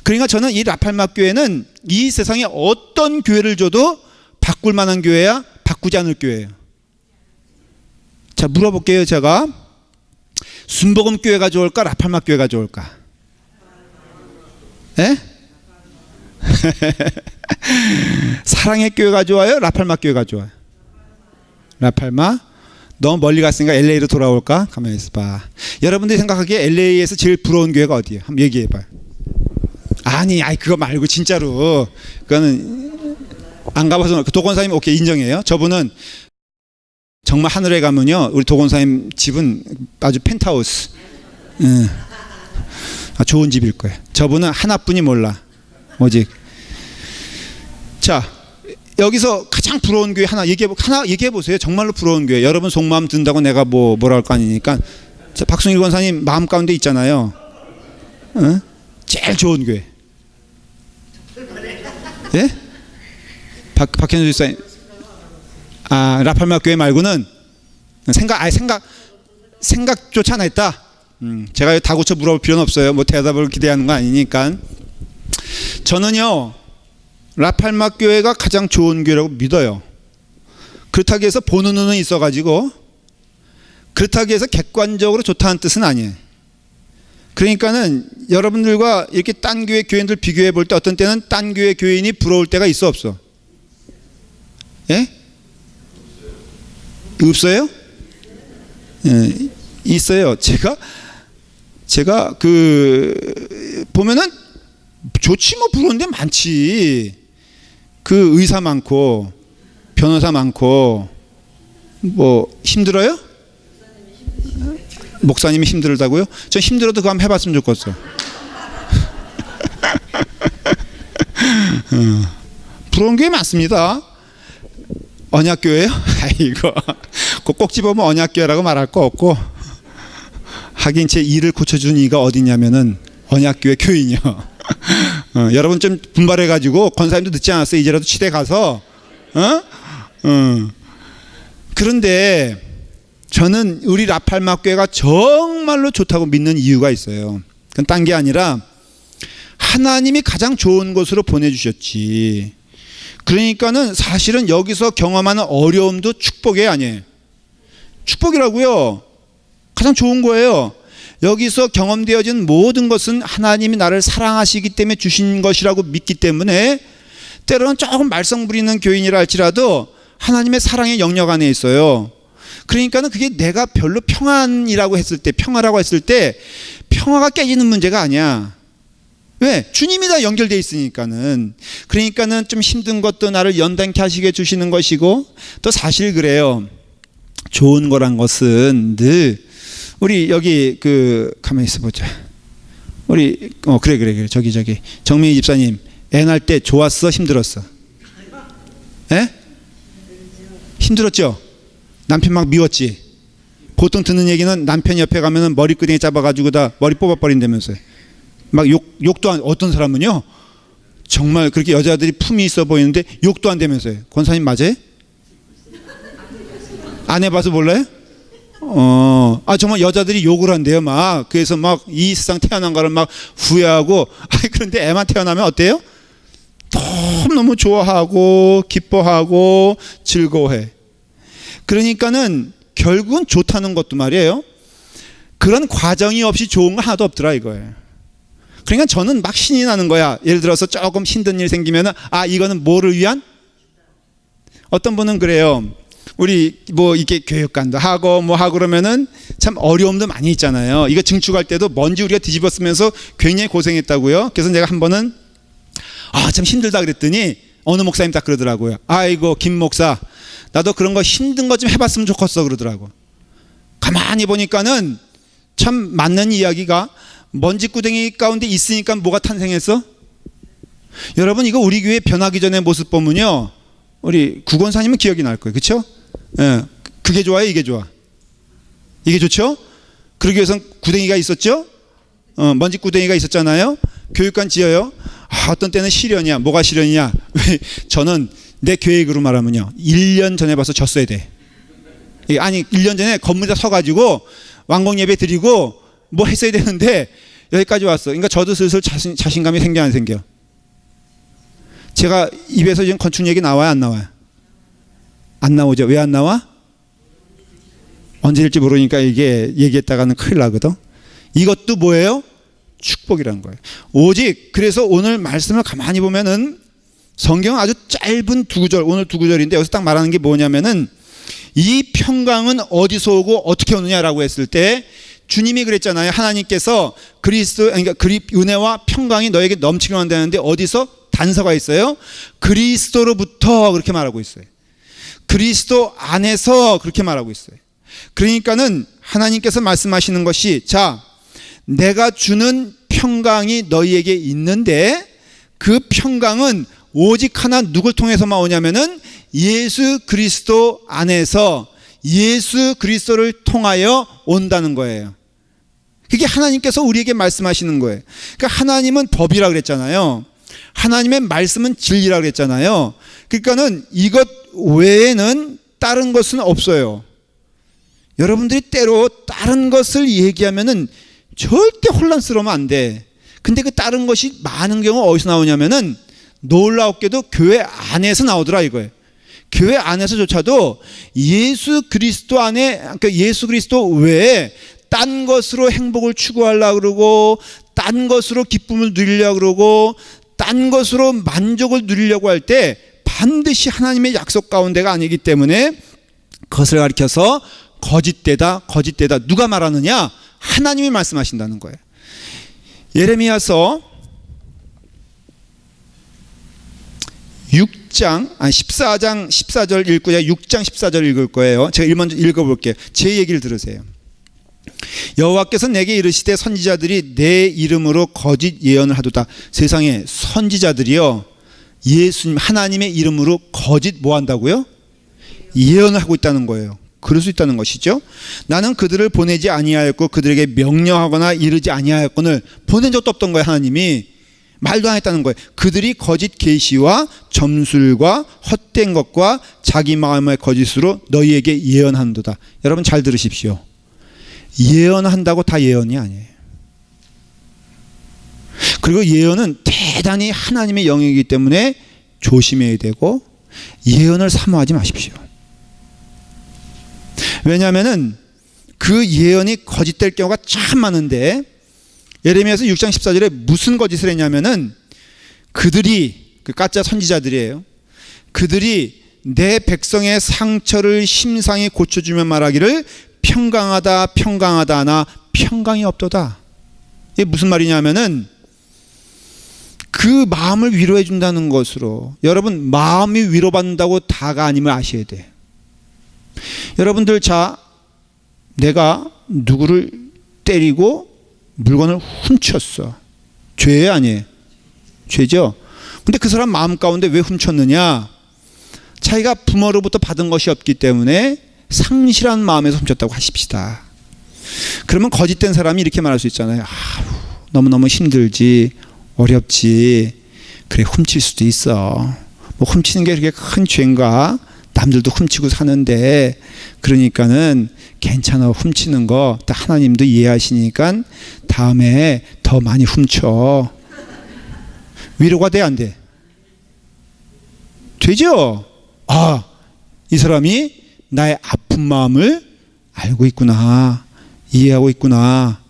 그러니까 저는 이 라팔마 교회는 이 세상에 어떤 교회를 줘도 바꿀 만한 교회야? 바꾸지 않을 교회예요. 자, 물어볼게요. 제가 순복음 교회가 좋을까? 라팔마 교회가 좋을까? 예? 사랑의 교회가 좋아요? 라팔마 교회가 좋아요? 라팔마? 너무 멀리 갔으니까 LA로 돌아올까? 가만히 있어봐. 여러분들이 생각하기에 LA에서 제일 부러운 교회가 어디예요? 한번 얘기해봐요. 아니 그거 말고 진짜로 그거는 안 가봐서 도건사님 오케이 인정해요. 저분은 정말 하늘에 가면요 우리 도건사님 집은 아주 펜트하우스 좋은 집일 거예요. 저분은 하나뿐이 몰라 오직. 자 여기서 가장 부러운 교회 하나 얘기해 보세요. 정말로 부러운 교회. 여러분 속마음 든다고 내가 뭐라 할 거 아니니까. 자, 박승일 권사님 마음 가운데 있잖아요. 제일 좋은 교회. 예? 박현수 집사님. 라팔마 교회 말고는 생각조차 안 했다. 제가 다 고쳐 물어볼 필요는 없어요. 뭐 대답을 기대하는 거 아니니까. 저는요 라팔마 교회가 가장 좋은 교회라고 믿어요. 그렇다고 해서 보는 눈은 있어가지고 그렇다고 해서 객관적으로 좋다는 뜻은 아니에요. 그러니까는 여러분들과 이렇게 딴 교회 교인들 비교해 볼 때 어떤 때는 딴 교회 교인이 부러울 때가 있어 없어? 예? 없어요? 예, 있어요. 제가 보면은 좋지 뭐 부러운 데 많지. 그 의사 많고 변호사 많고 뭐 힘들어요? 목사님이 힘들다고요? 전 힘들어도 그거 한번 해봤으면 좋겠어. 부러운 게 많습니다. 언약교회요? 아이고 꼭 집어보면 언약교회라고 말할 거 없고 하긴 제 일을 고쳐준 이가 어디냐면은 언약교회 교인이요. 여러분 좀 분발해가지고 권사님도 늦지 않았어요. 이제라도 치대 가서 그런데 저는 우리 라팔마 교회가 정말로 좋다고 믿는 이유가 있어요. 그건 딴 게 아니라 하나님이 가장 좋은 곳으로 보내주셨지. 그러니까는 사실은 여기서 경험하는 어려움도 축복이 아니에요. 축복이라고요. 가장 좋은 거예요. 여기서 경험되어진 모든 것은 하나님이 나를 사랑하시기 때문에 주신 것이라고 믿기 때문에 때로는 조금 말썽 부리는 교인이라 할지라도 하나님의 사랑의 영역 안에 있어요. 그러니까는 그게 내가 별로 평안이라고 했을 때, 평화라고 했을 때 평화가 깨지는 문제가 아니야. 왜? 주님이 다 연결되어 있으니까는. 그러니까는 좀 힘든 것도 나를 연단케 하시게 주시는 것이고, 또 사실 그래요. 좋은 거란 것은 늘 우리 여기 가만히 있어 보자. 우리 그래 저기 정민희 집사님 애 낳을 때 좋았어 힘들었어? 에? 힘들었죠? 남편 막 미웠지? 보통 듣는 얘기는 남편 옆에 가면은 머리끄댕이 잡아가지고 다 머리 뽑아버린다면서요. 막 욕도 어떤 사람은요 정말 그렇게 여자들이 품이 있어 보이는데 욕도 안 되면서요. 권사님 맞아요? 안 해봐서 몰라요? 정말 여자들이 욕을 한대요. 막 그래서 막 이 세상 태어난 거를 막 후회하고. 그런데 애만 태어나면 어때요? 너무 좋아하고 기뻐하고 즐거워해. 그러니까는 결국은 좋다는 것도 말이에요. 그런 과정이 없이 좋은 거 하나도 없더라 이거예요. 그러니까 저는 막 신이 나는 거야. 예를 들어서 조금 힘든 일 생기면은 이거는 뭐를 위한? 어떤 분은 그래요. 우리 뭐 이게 교육관도 하고 뭐 하고 그러면은 참 어려움도 많이 있잖아요. 이거 증축할 때도 먼지 우리가 뒤집어 쓰면서 굉장히 고생했다고요. 그래서 내가 한 번은 참 힘들다 그랬더니 어느 목사님 딱 그러더라고요. 아이고 김 목사 나도 그런 거 힘든 거 좀 해봤으면 좋겠어 그러더라고. 가만히 보니까는 참 맞는 이야기가 먼지구덩이 가운데 있으니까 뭐가 탄생했어? 여러분 이거 우리 교회 변하기 전의 모습 보면요 우리 구권사님은 기억이 날 거예요. 그렇죠? 예, 그게 좋아요? 이게 좋아? 이게 좋죠? 그러기 위해선 구덩이가 있었죠? 먼지구덩이가 있었잖아요. 교육관 지어요. 어떤 때는 시련이야. 뭐가 시련이냐? 왜? 저는 내 계획으로 말하면요 1년 전에 봐서 졌어야 돼. 아니 1년 전에 건물에 서가지고 완공 예배 드리고 뭐 했어야 되는데 여기까지 왔어. 그러니까 저도 슬슬 자신감이 생겨 안 생겨? 제가 입에서 지금 건축 얘기 나와요 안 나와요? 안 나오죠. 왜 안 나와? 언제 될지 모르니까 이게 얘기했다가는 큰일 나거든. 이것도 뭐예요? 축복이라는 거예요. 오직 그래서 오늘 말씀을 가만히 보면은 성경은 아주 짧은 두 구절, 오늘 두 구절인데 여기서 딱 말하는 게 뭐냐면은 이 평강은 어디서 오고 어떻게 오느냐라고 했을 때 주님이 그랬잖아요. 하나님께서 그리스도, 그러니까 은혜와 평강이 너에게 넘치기만 한다는데 어디서 단서가 있어요? 그리스도로부터 그렇게 말하고 있어요. 그리스도 안에서 그렇게 말하고 있어요. 그러니까는 하나님께서 말씀하시는 것이, 자, 내가 주는 평강이 너희에게 있는데 그 평강은 오직 하나 누굴 통해서만 오냐면은 예수 그리스도 안에서 예수 그리스도를 통하여 온다는 거예요. 그게 하나님께서 우리에게 말씀하시는 거예요. 그러니까 하나님은 법이라 그랬잖아요. 하나님의 말씀은 진리라 그랬잖아요. 그러니까는 이것 외에는 다른 것은 없어요. 여러분들이 때로 다른 것을 얘기하면은 절대 혼란스러우면 안 돼. 근데 그 다른 것이 많은 경우 어디서 나오냐면은 놀랍게도 교회 안에서 나오더라 이거예요. 교회 안에서조차도 예수 그리스도 안에, 그러니까 예수 그리스도 외에 딴 것으로 행복을 추구하려고 그러고 딴 것으로 기쁨을 누리려고 그러고 딴 것으로 만족을 누리려고 할 때 반드시 하나님의 약속 가운데가 아니기 때문에 그것을 가리켜서 거짓되다, 거짓되다. 누가 말하느냐? 하나님이 말씀하신다는 거예요. 예레미야서 14장 14절 읽고요. 6장 14절 읽을 거예요. 제가 먼저 읽어볼게요. 제 얘기를 들으세요. 여호와께서 내게 이르시되 선지자들이 내 이름으로 거짓 예언을 하도다. 세상에 선지자들이요, 예수님 하나님의 이름으로 거짓 뭐 한다고요? 예언을 하고 있다는 거예요. 그럴 수 있다는 것이죠. 나는 그들을 보내지 아니하였고 그들에게 명령하거나 이르지 아니하였거늘. 보낸 적도 없던 거예요. 하나님이 말도 안 했다는 거예요. 그들이 거짓 계시와 점술과 헛된 것과 자기 마음의 거짓으로 너희에게 예언한도다. 여러분 잘 들으십시오. 예언한다고 다 예언이 아니에요. 그리고 예언은 대단히 하나님의 영역이기 때문에 조심해야 되고 예언을 사모하지 마십시오. 왜냐하면은 그 예언이 거짓될 경우가 참 많은데, 예레미야서 6장 14절에 무슨 거짓을 했냐면은 그들이, 그 가짜 선지자들이에요. 그들이 내 백성의 상처를 심상히 고쳐주며 말하기를 평강하다 평강하다 하나 평강이 없도다. 이게 무슨 말이냐면은 그 마음을 위로해 준다는 것으로, 여러분 마음이 위로받는다고 다가 아님을 아셔야 돼. 여러분들, 자, 내가 누구를 때리고 물건을 훔쳤어. 죄예요, 아니에요? 죄죠. 근데 그 사람 마음 가운데 왜 훔쳤느냐? 자기가 부모로부터 받은 것이 없기 때문에 상실한 마음에서 훔쳤다고 하십시다. 그러면 거짓된 사람이 이렇게 말할 수 있잖아요. 너무너무 힘들지, 어렵지, 그래 훔칠 수도 있어. 뭐 훔치는 게 그렇게 큰 죄인가? 남들도 훔치고 사는데, 그러니까는 괜찮아, 훔치는 거. 하나님도 이해하시니까 다음에 더 많이 훔쳐. 위로가 돼, 안 돼? 되죠? 아, 이 사람이 나의 아픈 마음을 알고 있구나, 이해하고 있구나.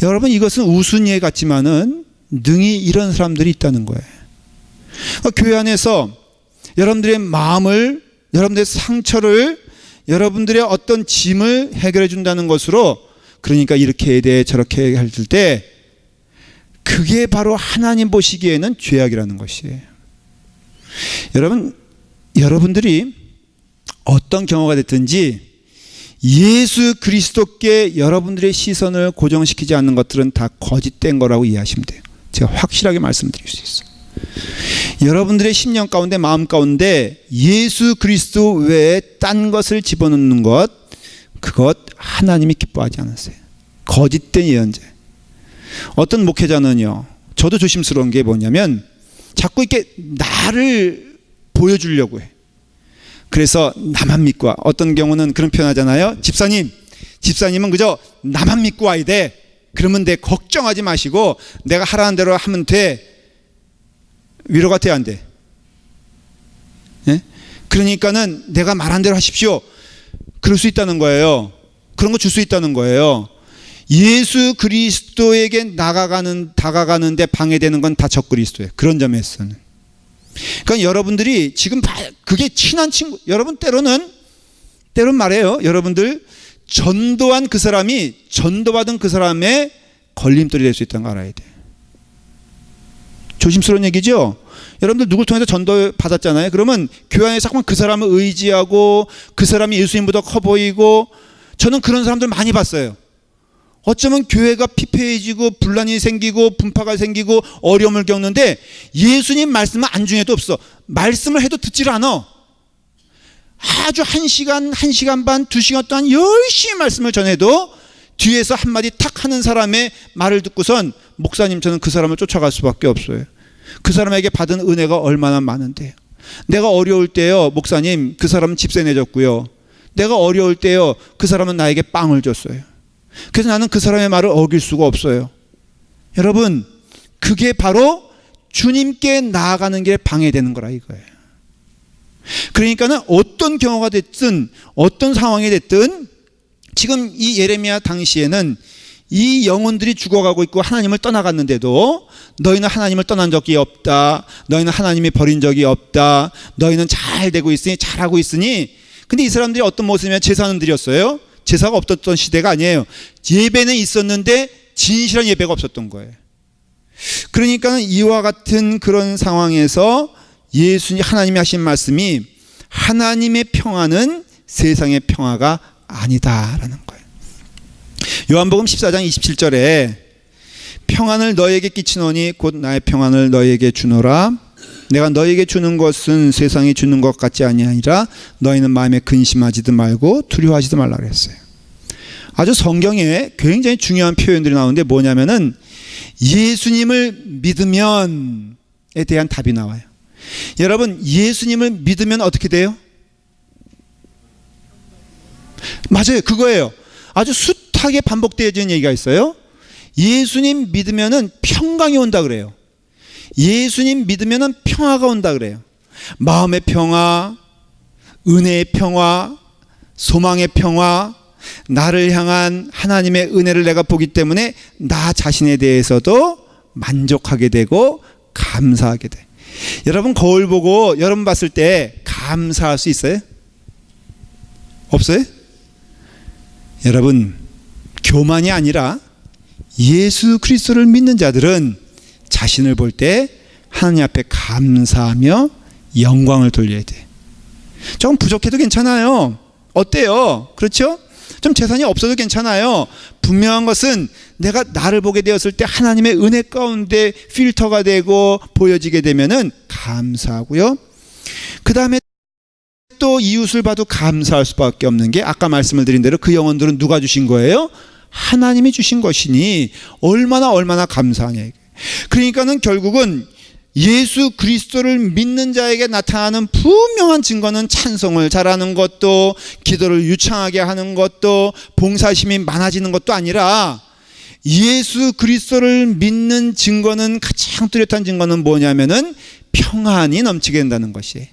여러분, 이것은 우스운 예 같지만은 능히 이런 사람들이 있다는 거예요. 교회 안에서 여러분들의 마음을, 여러분들의 상처를, 여러분들의 어떤 짐을 해결해 준다는 것으로, 그러니까 이렇게 해야 돼, 저렇게 할 때, 그게 바로 하나님 보시기에는 죄악이라는 것이에요. 여러분, 여러분들이 어떤 경우가 됐든지 예수 그리스도께 여러분들의 시선을 고정시키지 않는 것들은 다 거짓된 거라고 이해하시면 돼요. 제가 확실하게 말씀드릴 수 있어요. 여러분들의 심령 가운데, 마음 가운데 예수 그리스도 외에 딴 것을 집어넣는 것, 그것 하나님이 기뻐하지 않으세요. 거짓된 예언자. 어떤 목회자는요, 저도 조심스러운 게 뭐냐면 자꾸 이렇게 나를 보여주려고 해. 그래서 나만 믿고 와. 어떤 경우는 그런 표현 하잖아요. 집사님은 그저 나만 믿고 와야 돼. 그러면 돼. 걱정하지 마시고 내가 하라는 대로 하면 돼. 위로가 돼, 안 돼? 예? 그러니까는 내가 말한 대로 하십시오. 그럴 수 있다는 거예요. 그런 거 줄 수 있다는 거예요. 예수 그리스도에게 다가가는데 방해되는 건 다 적그리스도예요. 그런 점에서는. 그러니까 여러분들이 지금 그게 친한 친구, 여러분 때로는 말해요. 여러분들 전도한 그 사람이 전도받은 그 사람의 걸림돌이 될 수 있다는 거 알아야 돼요. 조심스러운 얘기죠. 여러분들 누굴 통해서 전도 받았잖아요. 그러면 교회 안에서 자꾸만 그 사람을 의지하고 그 사람이 예수님보다 커 보이고, 저는 그런 사람들 많이 봤어요. 어쩌면 교회가 피폐해지고 분란이 생기고 분파가 생기고 어려움을 겪는데 예수님 말씀은 안중에도 없어. 말씀을 해도 듣지를 않아. 아주 1시간, 1시간 반, 2시간 동안 열심히 말씀을 전해도 뒤에서 한마디 탁 하는 사람의 말을 듣고선 목사님, 저는 그 사람을 쫓아갈 수밖에 없어요. 그 사람에게 받은 은혜가 얼마나 많은데. 내가 어려울 때요, 목사님, 그 사람은 집세 내줬고요. 내가 어려울 때요, 그 사람은 나에게 빵을 줬어요. 그래서 나는 그 사람의 말을 어길 수가 없어요. 여러분, 그게 바로 주님께 나아가는 길에 방해되는 거라 이거예요. 그러니까는 어떤 경우가 됐든 어떤 상황이 됐든 지금 이 예레미야 당시에는 이 영혼들이 죽어가고 있고 하나님을 떠나갔는데도 너희는 하나님을 떠난 적이 없다. 너희는 하나님이 버린 적이 없다. 너희는 잘 되고 있으니, 잘하고 있으니. 근데 이 사람들이 어떤 모습이면 제사는 드렸어요. 제사가 없었던 시대가 아니에요. 예배는 있었는데 진실한 예배가 없었던 거예요. 그러니까 이와 같은 그런 상황에서 예수님, 하나님이 하신 말씀이 하나님의 평화는 세상의 평화가 아니다라는 거예요. 요한복음 14장 27절에 평안을 너희에게 끼치노니 곧 나의 평안을 너희에게 주노라. 내가 너희에게 주는 것은 세상이 주는 것 같지 아니하니라. 너희는 마음에 근심하지도 말고 두려워하지도 말라 그랬어요. 아주 성경에 굉장히 중요한 표현들이 나오는데 뭐냐면은 예수님을 믿으면에 대한 답이 나와요. 여러분, 예수님을 믿으면 어떻게 돼요? 맞아요, 그거예요. 아주 숱하게 반복되어지는 얘기가 있어요. 예수님 믿으면은 평강이 온다 그래요. 예수님 믿으면은 평화가 온다 그래요. 마음의 평화, 은혜의 평화, 소망의 평화, 나를 향한 하나님의 은혜를 내가 보기 때문에 나 자신에 대해서도 만족하게 되고 감사하게 돼. 여러분, 거울 보고 여러분 봤을 때 감사할 수 있어요? 없어요? 여러분, 교만이 아니라 예수 그리스도를 믿는 자들은 자신을 볼 때 하나님 앞에 감사하며 영광을 돌려야 돼. 조금 부족해도 괜찮아요. 어때요? 그렇죠? 좀 재산이 없어도 괜찮아요. 분명한 것은 내가 나를 보게 되었을 때 하나님의 은혜 가운데 필터가 되고 보여지게 되면은 감사하고요. 그 다음에 또 이웃을 봐도 감사할 수밖에 없는 게 아까 말씀을 드린 대로 그 영혼들은 누가 주신 거예요? 하나님이 주신 것이니 얼마나 감사하냐. 그러니까는 결국은 예수 그리스도를 믿는 자에게 나타나는 분명한 증거는 찬송을 잘하는 것도, 기도를 유창하게 하는 것도, 봉사심이 많아지는 것도 아니라 예수 그리스도를 믿는 증거는, 가장 뚜렷한 증거는 뭐냐면은 평안이 넘치게 된다는 것이에요.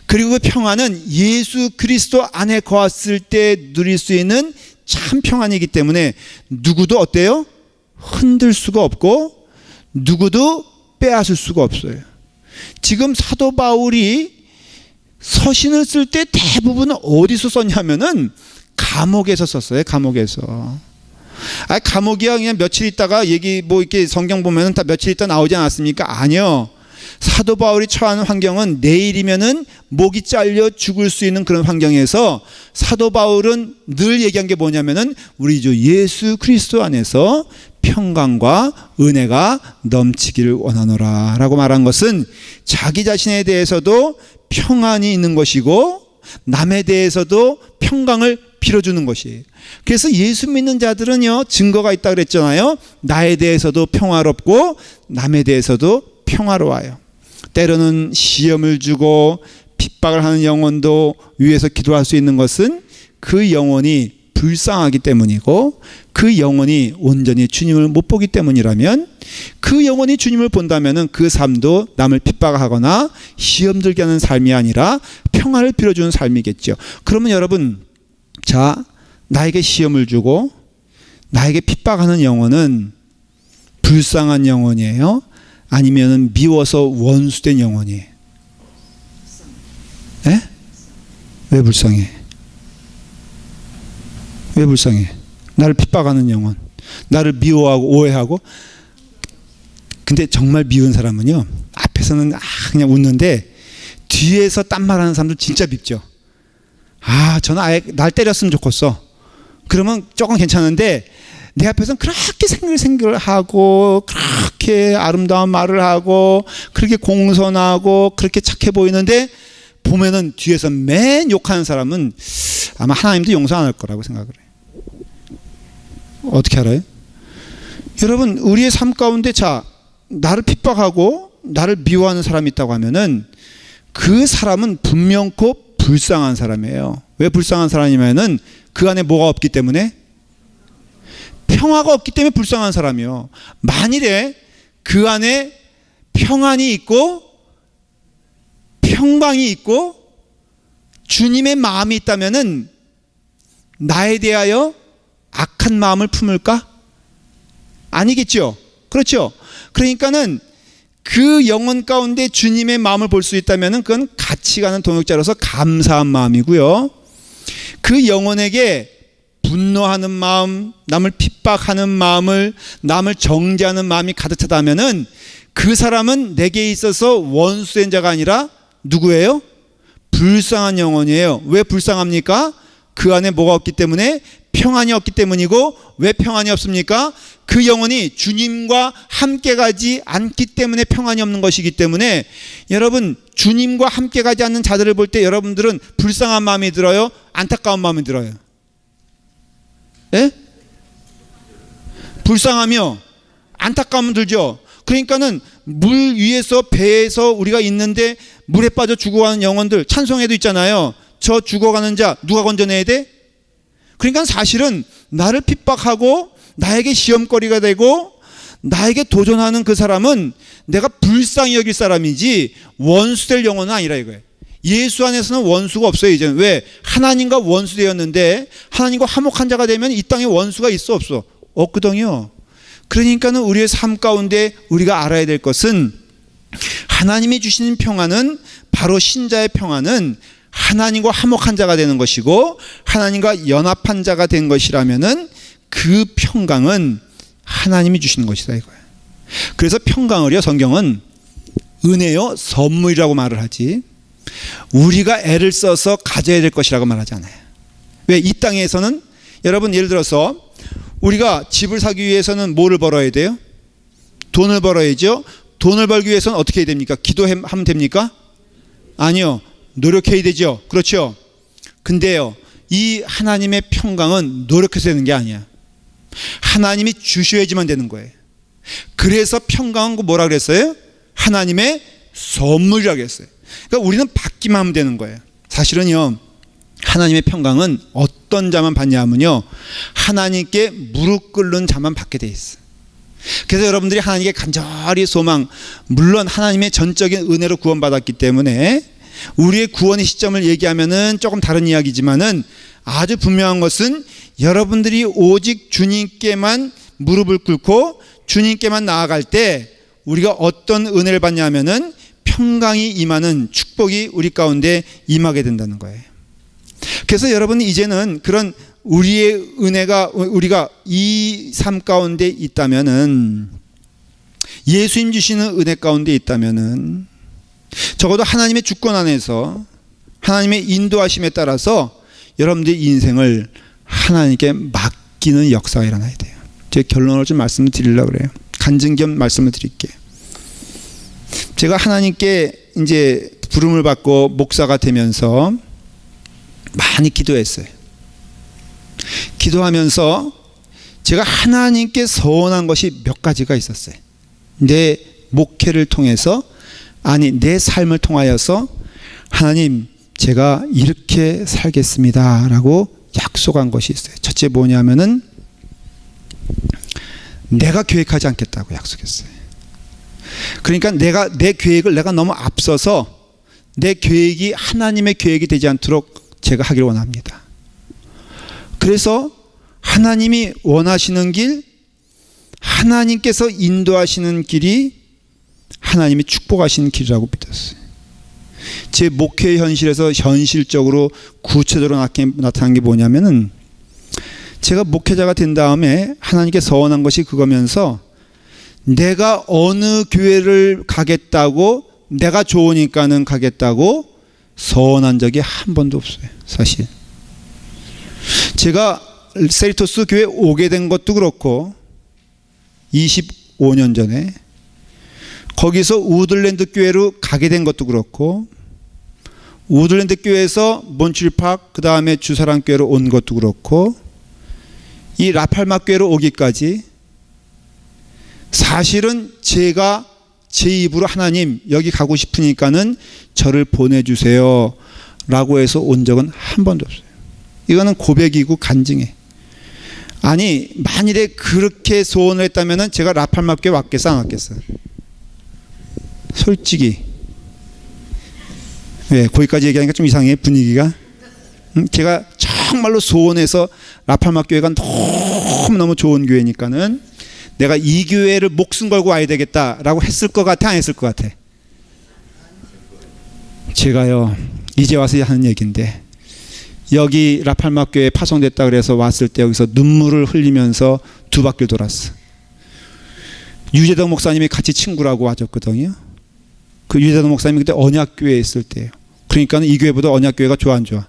그리고 그 평안은 예수 그리스도 안에 거했을 때 누릴 수 있는 참 평안이기 때문에 누구도 어때요? 흔들 수가 없고 누구도 빼앗을 수가 없어요. 지금 사도 바울이 서신을 쓸 때 대부분 어디서 썼냐면은 감옥에서 썼어요. 감옥에서. 감옥이야 그냥 며칠 있다가 얘기 뭐 이렇게 성경 보면은 다 며칠 있다 나오지 않았습니까? 아니요. 사도 바울이 처하는 환경은 내일이면은 목이 잘려 죽을 수 있는 그런 환경에서 사도 바울은 늘 얘기한 게 뭐냐면은 우리 주 예수 그리스도 안에서 평강과 은혜가 넘치기를 원하노라 라고 말한 것은 자기 자신에 대해서도 평안이 있는 것이고 남에 대해서도 평강을 빌어주는 것이에요. 그래서 예수 믿는 자들은요, 증거가 있다 그랬잖아요. 나에 대해서도 평화롭고 남에 대해서도 평화로워요. 때로는 시험을 주고 핍박을 하는 영혼도 위에서 기도할 수 있는 것은 그 영혼이 불쌍하기 때문이고, 그 영혼이 온전히 주님을 못 보기 때문이라면, 그 영혼이 주님을 본다면 그 삶도 남을 핍박하거나 시험 들게 하는 삶이 아니라 평화를 빌어주는 삶이겠죠. 그러면 여러분, 자, 나에게 시험을 주고 나에게 핍박하는 영혼은 불쌍한 영혼이에요? 아니면 미워서 원수된 영혼이에요? 예? 왜 불쌍해? 왜 불쌍해? 나를 핍박하는 영혼, 나를 미워하고 오해하고. 근데 정말 미운 사람은요, 앞에서는 그냥 웃는데 뒤에서 딴 말하는 사람들 진짜 밉죠. 저는 아예 날 때렸으면 좋겠어. 그러면 조금 괜찮은데 내 앞에서는 그렇게 생글생글 하고 그렇게 아름다운 말을 하고 그렇게 공손하고 그렇게 착해 보이는데 보면은 뒤에서 맨 욕하는 사람은 아마 하나님도 용서 안 할 거라고 생각을 해요. 어떻게 알아요? 여러분, 우리의 삶 가운데 나를 핍박하고 나를 미워하는 사람이 있다고 하면은 그 사람은 분명코 불쌍한 사람이에요. 왜 불쌍한 사람이면은 그 안에 뭐가 없기 때문에? 평화가 없기 때문에 불쌍한 사람이요. 만일에 그 안에 평안이 있고 평강이 있고 주님의 마음이 있다면은 나에 대하여 악한 마음을 품을까? 아니겠죠. 그렇죠. 그러니까는 그 영혼 가운데 주님의 마음을 볼 수 있다면은 그건 같이 가는 동역자로서 감사한 마음이고요. 그 영혼에게 분노하는 마음, 남을 핍박하는 마음을, 남을 정죄하는 마음이 가득하다면은 그 사람은 내게 있어서 원수된 자가 아니라 누구예요? 불쌍한 영혼이에요. 왜 불쌍합니까? 그 안에 뭐가 없기 때문에? 평안이 없기 때문이고. 왜 평안이 없습니까? 그 영혼이 주님과 함께 가지 않기 때문에 평안이 없는 것이기 때문에, 여러분, 주님과 함께 가지 않는 자들을 볼 때 여러분들은 불쌍한 마음이 들어요? 안타까운 마음이 들어요? 예? 불쌍하며 안타까움 들죠. 그러니까는 물 위에서 배에서 우리가 있는데 물에 빠져 죽어가는 영혼들, 찬송에도 있잖아요. 저 죽어가는 자 누가 건져내야 돼? 그러니까 사실은 나를 핍박하고 나에게 시험거리가 되고 나에게 도전하는 그 사람은 내가 불쌍히 여길 사람이지 원수될 영혼은 아니라 이거예요. 예수 안에서는 원수가 없어요. 이제는. 왜? 하나님과 원수되었는데 하나님과 화목한 자가 되면 이 땅에 원수가 있어 없어? 없거든요. 그러니까는 우리의 삶 가운데 우리가 알아야 될 것은 하나님이 주시는 평안은, 바로 신자의 평안은 하나님과 화목한 자가 되는 것이고 하나님과 연합한 자가 된 것이라면은 그 평강은 하나님이 주시는 것이다 이거예요. 그래서 평강을요, 성경은 은혜요 선물이라고 말을 하지 우리가 애를 써서 가져야 될 것이라고 말하지 않아요. 왜? 이 땅에서는 여러분, 예를 들어서 우리가 집을 사기 위해서는 뭐를 벌어야 돼요? 돈을 벌어야죠. 돈을 벌기 위해서는 어떻게 해야 됩니까? 기도하면 됩니까? 아니요, 노력해야 되죠. 그렇죠. 근데요, 이 하나님의 평강은 노력해서 되는 게 아니야. 하나님이 주셔야지만 되는 거예요. 그래서 평강은 뭐라 그랬어요? 하나님의 선물이라고 했어요. 그러니까 우리는 받기만 하면 되는 거예요. 사실은요, 하나님의 평강은 어떤 자만 받냐 하면요, 하나님께 무릎 꿇는 자만 받게 돼 있어요. 그래서 여러분들이 하나님께 간절히 소망, 물론 하나님의 전적인 은혜로 구원받았기 때문에 우리의 구원의 시점을 얘기하면은 조금 다른 이야기지만은 아주 분명한 것은 여러분들이 오직 주님께만 무릎을 꿇고 주님께만 나아갈 때 우리가 어떤 은혜를 받냐 하면은 평강이 임하는 축복이 우리 가운데 임하게 된다는 거예요. 그래서 여러분, 이제는 그런 우리의 은혜가, 우리가 이 삶 가운데 있다면은, 예수님 주시는 은혜 가운데 있다면은, 적어도 하나님의 주권 안에서 하나님의 인도하심에 따라서 여러분들의 인생을 하나님께 맡기는 역사가 일어나야 돼요. 제 결론을 좀 말씀을 드리려고 그래요. 간증 겸 말씀을 드릴게요. 제가 하나님께 이제 부름을 받고 목사가 되면서 많이 기도했어요. 기도하면서 제가 하나님께 서원한 것이 몇 가지가 있었어요. 내 목회를 통해서, 아니 내 삶을 통하여서 하나님, 제가 이렇게 살겠습니다 라고 약속한 것이 있어요. 첫째 뭐냐면은 내가 계획하지 않겠다고 약속했어요. 그러니까 내 계획을 내가 너무 앞서서 내 계획이 하나님의 계획이 되지 않도록 제가 하기를 원합니다. 그래서 하나님이 원하시는 길, 하나님께서 인도하시는 길이 하나님이 축복하시는 길이라고 믿었어요. 제 목회 현실에서 현실적으로 구체적으로 나타난 게 뭐냐면은, 제가 목회자가 된 다음에 하나님께 서원한 것이 그거면서, 내가 어느 교회를 가겠다고, 내가 좋으니까는 가겠다고 서원한 적이 한 번도 없어요. 사실 제가 세리토스 교회 오게 된 것도 그렇고, 25년 전에 거기서 우들랜드 교회로 가게 된 것도 그렇고, 우들랜드 교회에서 몬트리팍 그 다음에 주사랑 교회로 온 것도 그렇고, 이 라팔마 교회로 오기까지 사실은 제가 제 입으로 하나님 여기 가고 싶으니까는 저를 보내주세요 라고 해서 온 적은 한 번도 없어요. 이거는 고백이고 간증해. 아니 만일에 그렇게 소원을 했다면 제가 라팔마 교회 왔겠어 안 왔겠어? 솔직히 왜 거기까지 얘기하니까 좀 이상해 분위기가. 제가 정말로 소원해서 라팔마 교회가 너무너무 좋은 교회니까는 내가 이 교회를 목숨 걸고 와야 되겠다라고 했을 것 같아 안 했을 것 같아? 제가요 이제 와서 하는 얘기인데, 여기 라팔마 교회에 파송됐다 그래서 왔을 때 여기서 눈물을 흘리면서 두 바퀴를 돌았어. 유재덕 목사님이 같이 친구라고 와줬거든요. 그 유재덕 목사님이 그때 언약교회에 있을 때예요. 그러니까 이 교회보다 언약교회가 좋아 안 좋아?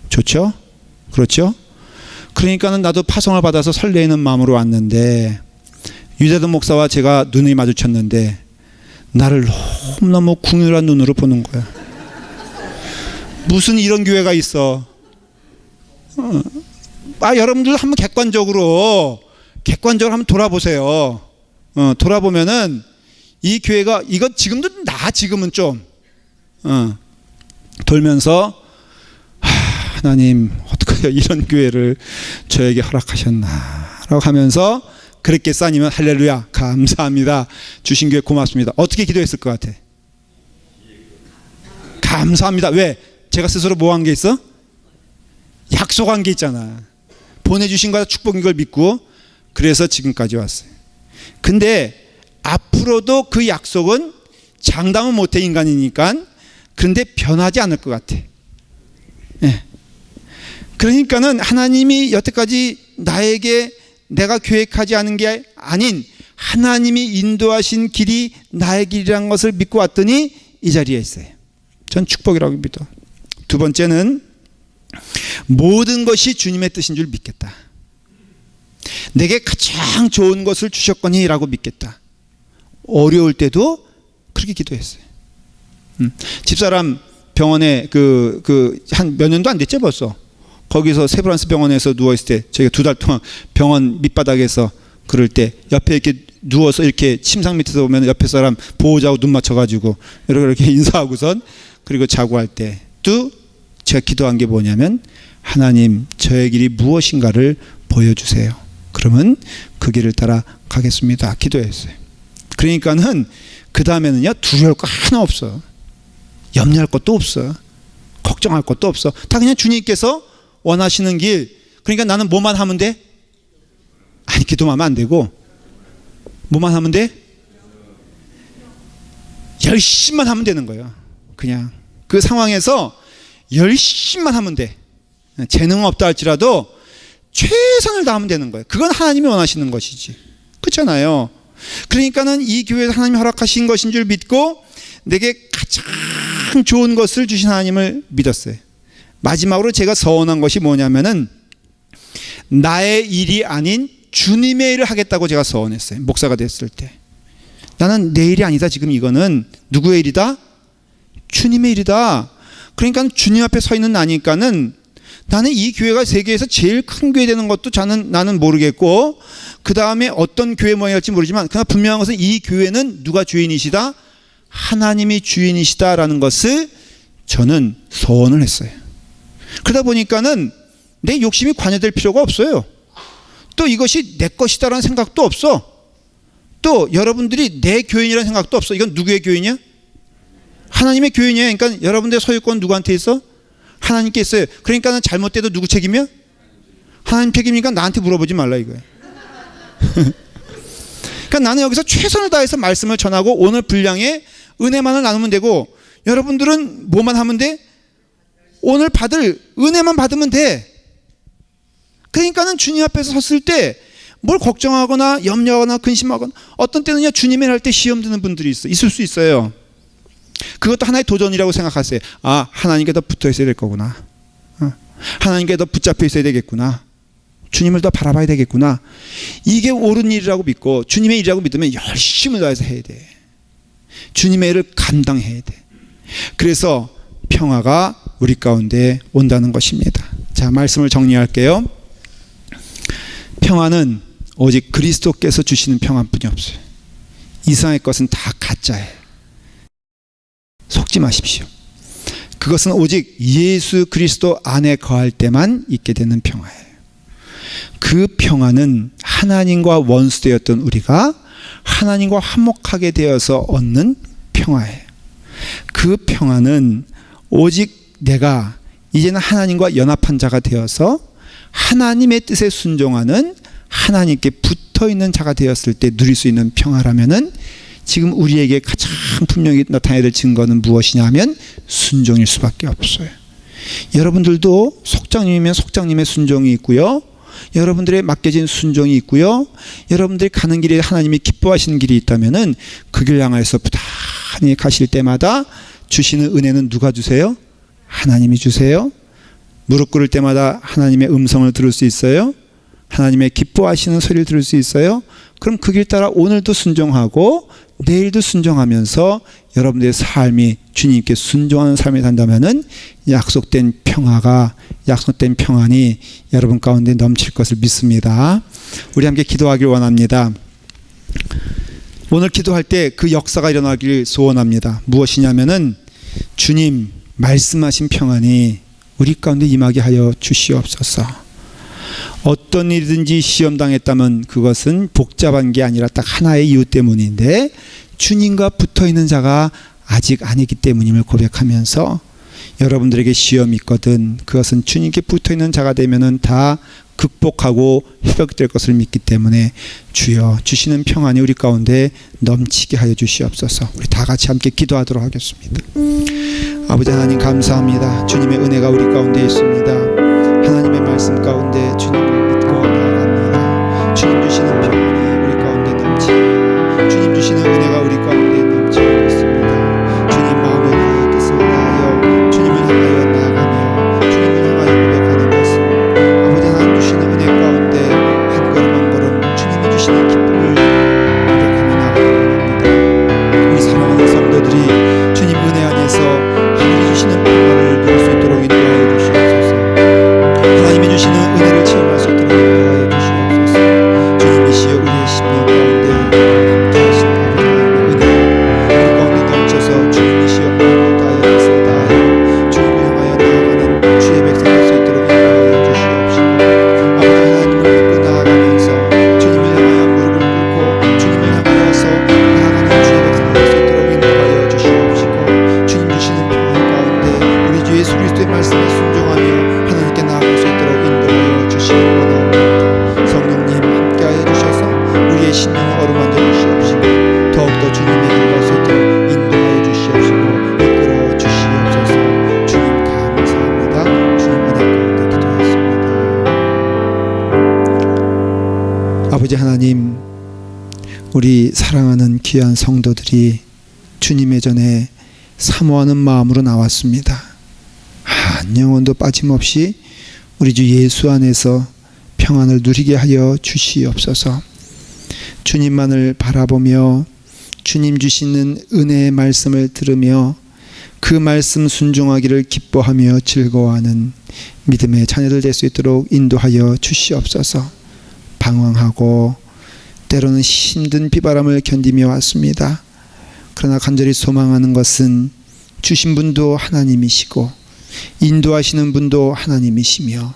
좋죠? 그렇죠? 그러니까는 나도 파송을 받아서 설레이는 마음으로 왔는데, 유재덕 목사와 제가 눈이 마주쳤는데 나를 너무너무 궁휼한 눈으로 보는 거야. 무슨 이런 교회가 있어? 여러분들 한번 객관적으로 한번 돌아보세요. 돌아보면은 이 교회가 이거 지금도 지금은 좀 돌면서 하나님 어떡해요 이런 교회를 저에게 허락하셨나라고 하면서 그랬겠어? 아니면 할렐루야 감사합니다 주신 교회 고맙습니다 어떻게 기도했을 것 같아? 감사합니다. 왜? 제가 스스로 뭐 한 게 있어? 약속한 게 있잖아. 보내주신 거다 축복인 걸 믿고, 그래서 지금까지 왔어요. 근데 앞으로도 그 약속은 장담은 못해 인간이니까. 그런데 변하지 않을 것 같아. 네. 그러니까는 하나님이 여태까지 나에게 내가 계획하지 않은 게 아닌 하나님이 인도하신 길이 나의 길이라는 것을 믿고 왔더니 이 자리에 있어요. 전 축복이라고 믿어. 두 번째는 모든 것이 주님의 뜻인 줄 믿겠다. 내게 가장 좋은 것을 주셨거니라고 믿겠다. 어려울 때도 그렇게 기도했어요. 집사람 병원에 한 몇 년도 안 됐죠 벌써. 거기서 세브란스 병원에서 누워있을 때 저희가 2달 동안 병원 밑바닥에서 그럴 때 옆에 이렇게 누워서 이렇게 침상 밑에서 보면 옆에 사람 보호자하고 눈 맞춰가지고 이렇게 인사하고선 그리고 자고 할 때도 제가 기도한 게 뭐냐면 하나님 저의 길이 무엇인가를 보여주세요. 그러면 그 길을 따라 가겠습니다. 기도했어요. 그러니까는 그 다음에는요 두려울 거 하나 없어. 염려할 것도 없어. 걱정할 것도 없어. 다 그냥 주님께서 원하시는 길. 그러니까 나는 뭐만 하면 돼? 아니 기도만 하면 안 되고 뭐만 하면 돼? 열심만 하면 되는 거예요. 그냥 그 상황에서 열심만 하면 돼. 재능은 없다 할지라도 최선을 다하면 되는 거예요. 그건 하나님이 원하시는 것이지. 그렇잖아요. 그러니까는 이 교회에서 하나님이 허락하신 것인 줄 믿고 내게 가장 좋은 것을 주신 하나님을 믿었어요. 마지막으로 제가 서원한 것이 뭐냐면은 나의 일이 아닌 주님의 일을 하겠다고 제가 서원했어요. 목사가 됐을 때. 나는 내 일이 아니다. 지금 이거는 누구의 일이다? 주님의 일이다. 그러니까 주님 앞에 서 있는 나니까는 나는 이 교회가 세계에서 제일 큰 교회 되는 것도 나는 모르겠고 그 다음에 어떤 교회 모양이 할지 모르지만 그러나 분명한 것은 이 교회는 누가 주인이시다? 하나님이 주인이시다라는 것을 저는 서원을 했어요. 그러다 보니까는 내 욕심이 관여될 필요가 없어요. 또 이것이 내 것이다라는 생각도 없어. 또 여러분들이 내 교인이라는 생각도 없어. 이건 누구의 교인이야? 하나님의 교인이야. 그러니까 여러분들의 소유권 누구한테 있어? 하나님께 있어요. 그러니까 잘못돼도 누구 책임이야? 하나님 책임이니까 나한테 물어보지 말라 이거예요. 그러니까 나는 여기서 최선을 다해서 말씀을 전하고 오늘 분량의 은혜만을 나누면 되고, 여러분들은 뭐만 하면 돼? 오늘 받을 은혜만 받으면 돼. 그러니까는 주님 앞에서 섰을 때 뭘 걱정하거나 염려하거나 근심하거나, 어떤 때는요 주님을 할 때 시험 드는 분들이 있을 수 있어요. 그것도 하나의 도전이라고 생각하세요. 아, 하나님께 더 붙어 있어야 될 거구나. 하나님께 더 붙잡혀 있어야 되겠구나. 주님을 더 바라봐야 되겠구나. 이게 옳은 일이라고 믿고 주님의 일이라고 믿으면 열심히 다해서 해야 돼. 주님의 일을 감당해야 돼. 그래서 평화가 우리 가운데 온다는 것입니다. 자, 말씀을 정리할게요. 평화는 오직 그리스도께서 주시는 평안뿐이 없어요. 이상의 것은 다 가짜예요. 속지 마십시오. 그것은 오직 예수 그리스도 안에 거할 때만 있게 되는 평화예요. 그 평화는 하나님과 원수되었던 우리가 하나님과 화목하게 되어서 얻는 평화예요. 그 평화는 오직 내가 이제는 하나님과 연합한 자가 되어서 하나님의 뜻에 순종하는, 하나님께 붙어있는 자가 되었을 때 누릴 수 있는 평화라면은, 지금 우리에게 가장 분명히 나타나야 될 증거는 무엇이냐면 순종일 수밖에 없어요. 여러분들도 속장님이면 속장님의 순종이 있고요, 여러분들의 맡겨진 순종이 있고요, 여러분들이 가는 길에 하나님이 기뻐하시는 길이 있다면은 그 길 향해서 부단히 가실 때마다 주시는 은혜는 누가 주세요? 하나님이 주세요. 무릎 꿇을 때마다 하나님의 음성을 들을 수 있어요. 하나님의 기뻐하시는 소리를 들을 수 있어요. 그럼 그 길 따라 오늘도 순종하고 내일도 순종하면서 여러분들의 삶이 주님께 순종하는 삶이 된다면은 약속된 평화가, 약속된 평안이 여러분 가운데 넘칠 것을 믿습니다. 우리 함께 기도하길 원합니다. 오늘 기도할 때 그 역사가 일어나길 소원합니다. 무엇이냐면은 주님 말씀하신 평안이 우리 가운데 임하게 하여 주시옵소서. 어떤 일이든지 시험당했다면 그것은 복잡한 게 아니라 딱 하나의 이유 때문인데, 주님과 붙어있는 자가 아직 아니기 때문임을 고백하면서, 여러분들에게 시험이 있거든 그것은 주님께 붙어있는 자가 되면은 다 극복하고 회복될 것을 믿기 때문에 주여 주시는 평안이 우리 가운데 넘치게 하여 주시옵소서. 우리 다 같이 함께 기도하도록 하겠습니다. 아버지 하나님 감사합니다. 주님의 은혜가 우리 가운데 있습니다. 하나님의 말씀 가운데 주님을 믿고 나아갑니다. 주님 주시는 평안이 우리 가운데 넘치고, 주님 주시는 은혜가 우리 가운데 넘치고 있습니다. 주님 마음을 다하여 뜻을 다하여 주님을 향하여 나아가며 주님을 향하여 고백하는 것은 아버지 하나님 주시는 은혜 가운데 한 걸음 한 걸음 주님이 주시는 기쁨을 고백하며 나아가는 겁니다. 우리 사랑하는 성도들이 주님 은혜 안에서 하나님이 주시는 평화를 누릴 수 있도록 인도하여 주시옵소서. 하나님이 주시는 은혜를 체험할 수 있도록 인도하여 주시옵소서. 주님이시여 우리의 심령 가운데 함께하신 아버지 하나님의 은혜가 우리 가운데 넘쳐서 주님이시여 마음을 다하여 뜻을 다하여 주님을 향하여 나아가는 주의 백성 될 수 있도록 인도하여 주시옵시고, 아버지 하나님을 믿고 나아가면서 주님을 향하여 무릎을 꿇고 주님을 향하여서 나아가는 주의 백성 될 수 있도록 인도하여 주시옵시고, 주님 주시는 평안 가운데 우리 주 예수 그리스도의 말씀에 순종하며 하나님께 나아갈 수 있도록 인도하여 주시기 원합니다. 성령님 함께하여 주셔서 우리의 심령을 어루만져 주시옵시고, 더욱더 주님의 길을 갈 수 있도록 인도하여 주시옵시고 이끌어 주시옵소서. 주님 감사합니다. 주님 은혜 가운데 기도했습니다. 아버지 하나님, 우리 사랑하는 귀한 성도들이 주님의 전에 사모하는 마음으로 나왔습니다. 한 영혼도 빠짐없이 우리 주 예수 안에서 평안을 누리게 하여 주시옵소서. 주님만을 바라보며 주님 주시는 은혜의 말씀을 들으며 그 말씀 순종하기를 기뻐하며 즐거워하는 믿음의 자녀들 될 수 있도록 인도하여 주시옵소서. 방황하고 때로는 힘든 비바람을 견디며 왔습니다. 그러나 간절히 소망하는 것은 주신 분도 하나님이시고 인도하시는 분도 하나님이시며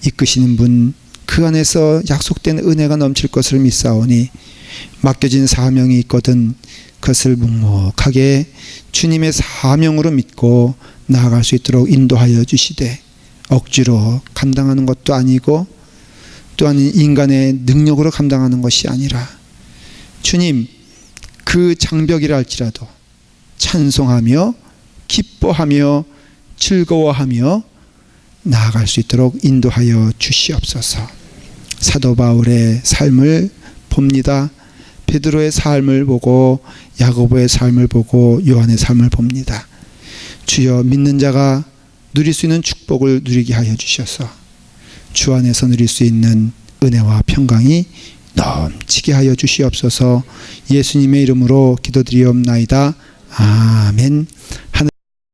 이끄시는 분, 그 안에서 약속된 은혜가 넘칠 것을 믿사오니 맡겨진 사명이 있거든 그것을 묵묵하게 주님의 사명으로 믿고 나아갈 수 있도록 인도하여 주시되, 억지로 감당하는 것도 아니고 또한 인간의 능력으로 감당하는 것이 아니라 주님 그 장벽이라 할지라도 찬송하며 기뻐하며 즐거워하며 나아갈 수 있도록 인도하여 주시옵소서. 사도 바울의 삶을 봅니다. 베드로의 삶을 보고 야고보의 삶을 보고 요한의 삶을 봅니다. 주여 믿는 자가 누릴 수 있는 축복을 누리게 하여 주셔서 주 안에서 누릴 수 있는 은혜와 평강이 넘치게 하여 주시옵소서. 예수님의 이름으로 기도드리옵나이다. 아멘.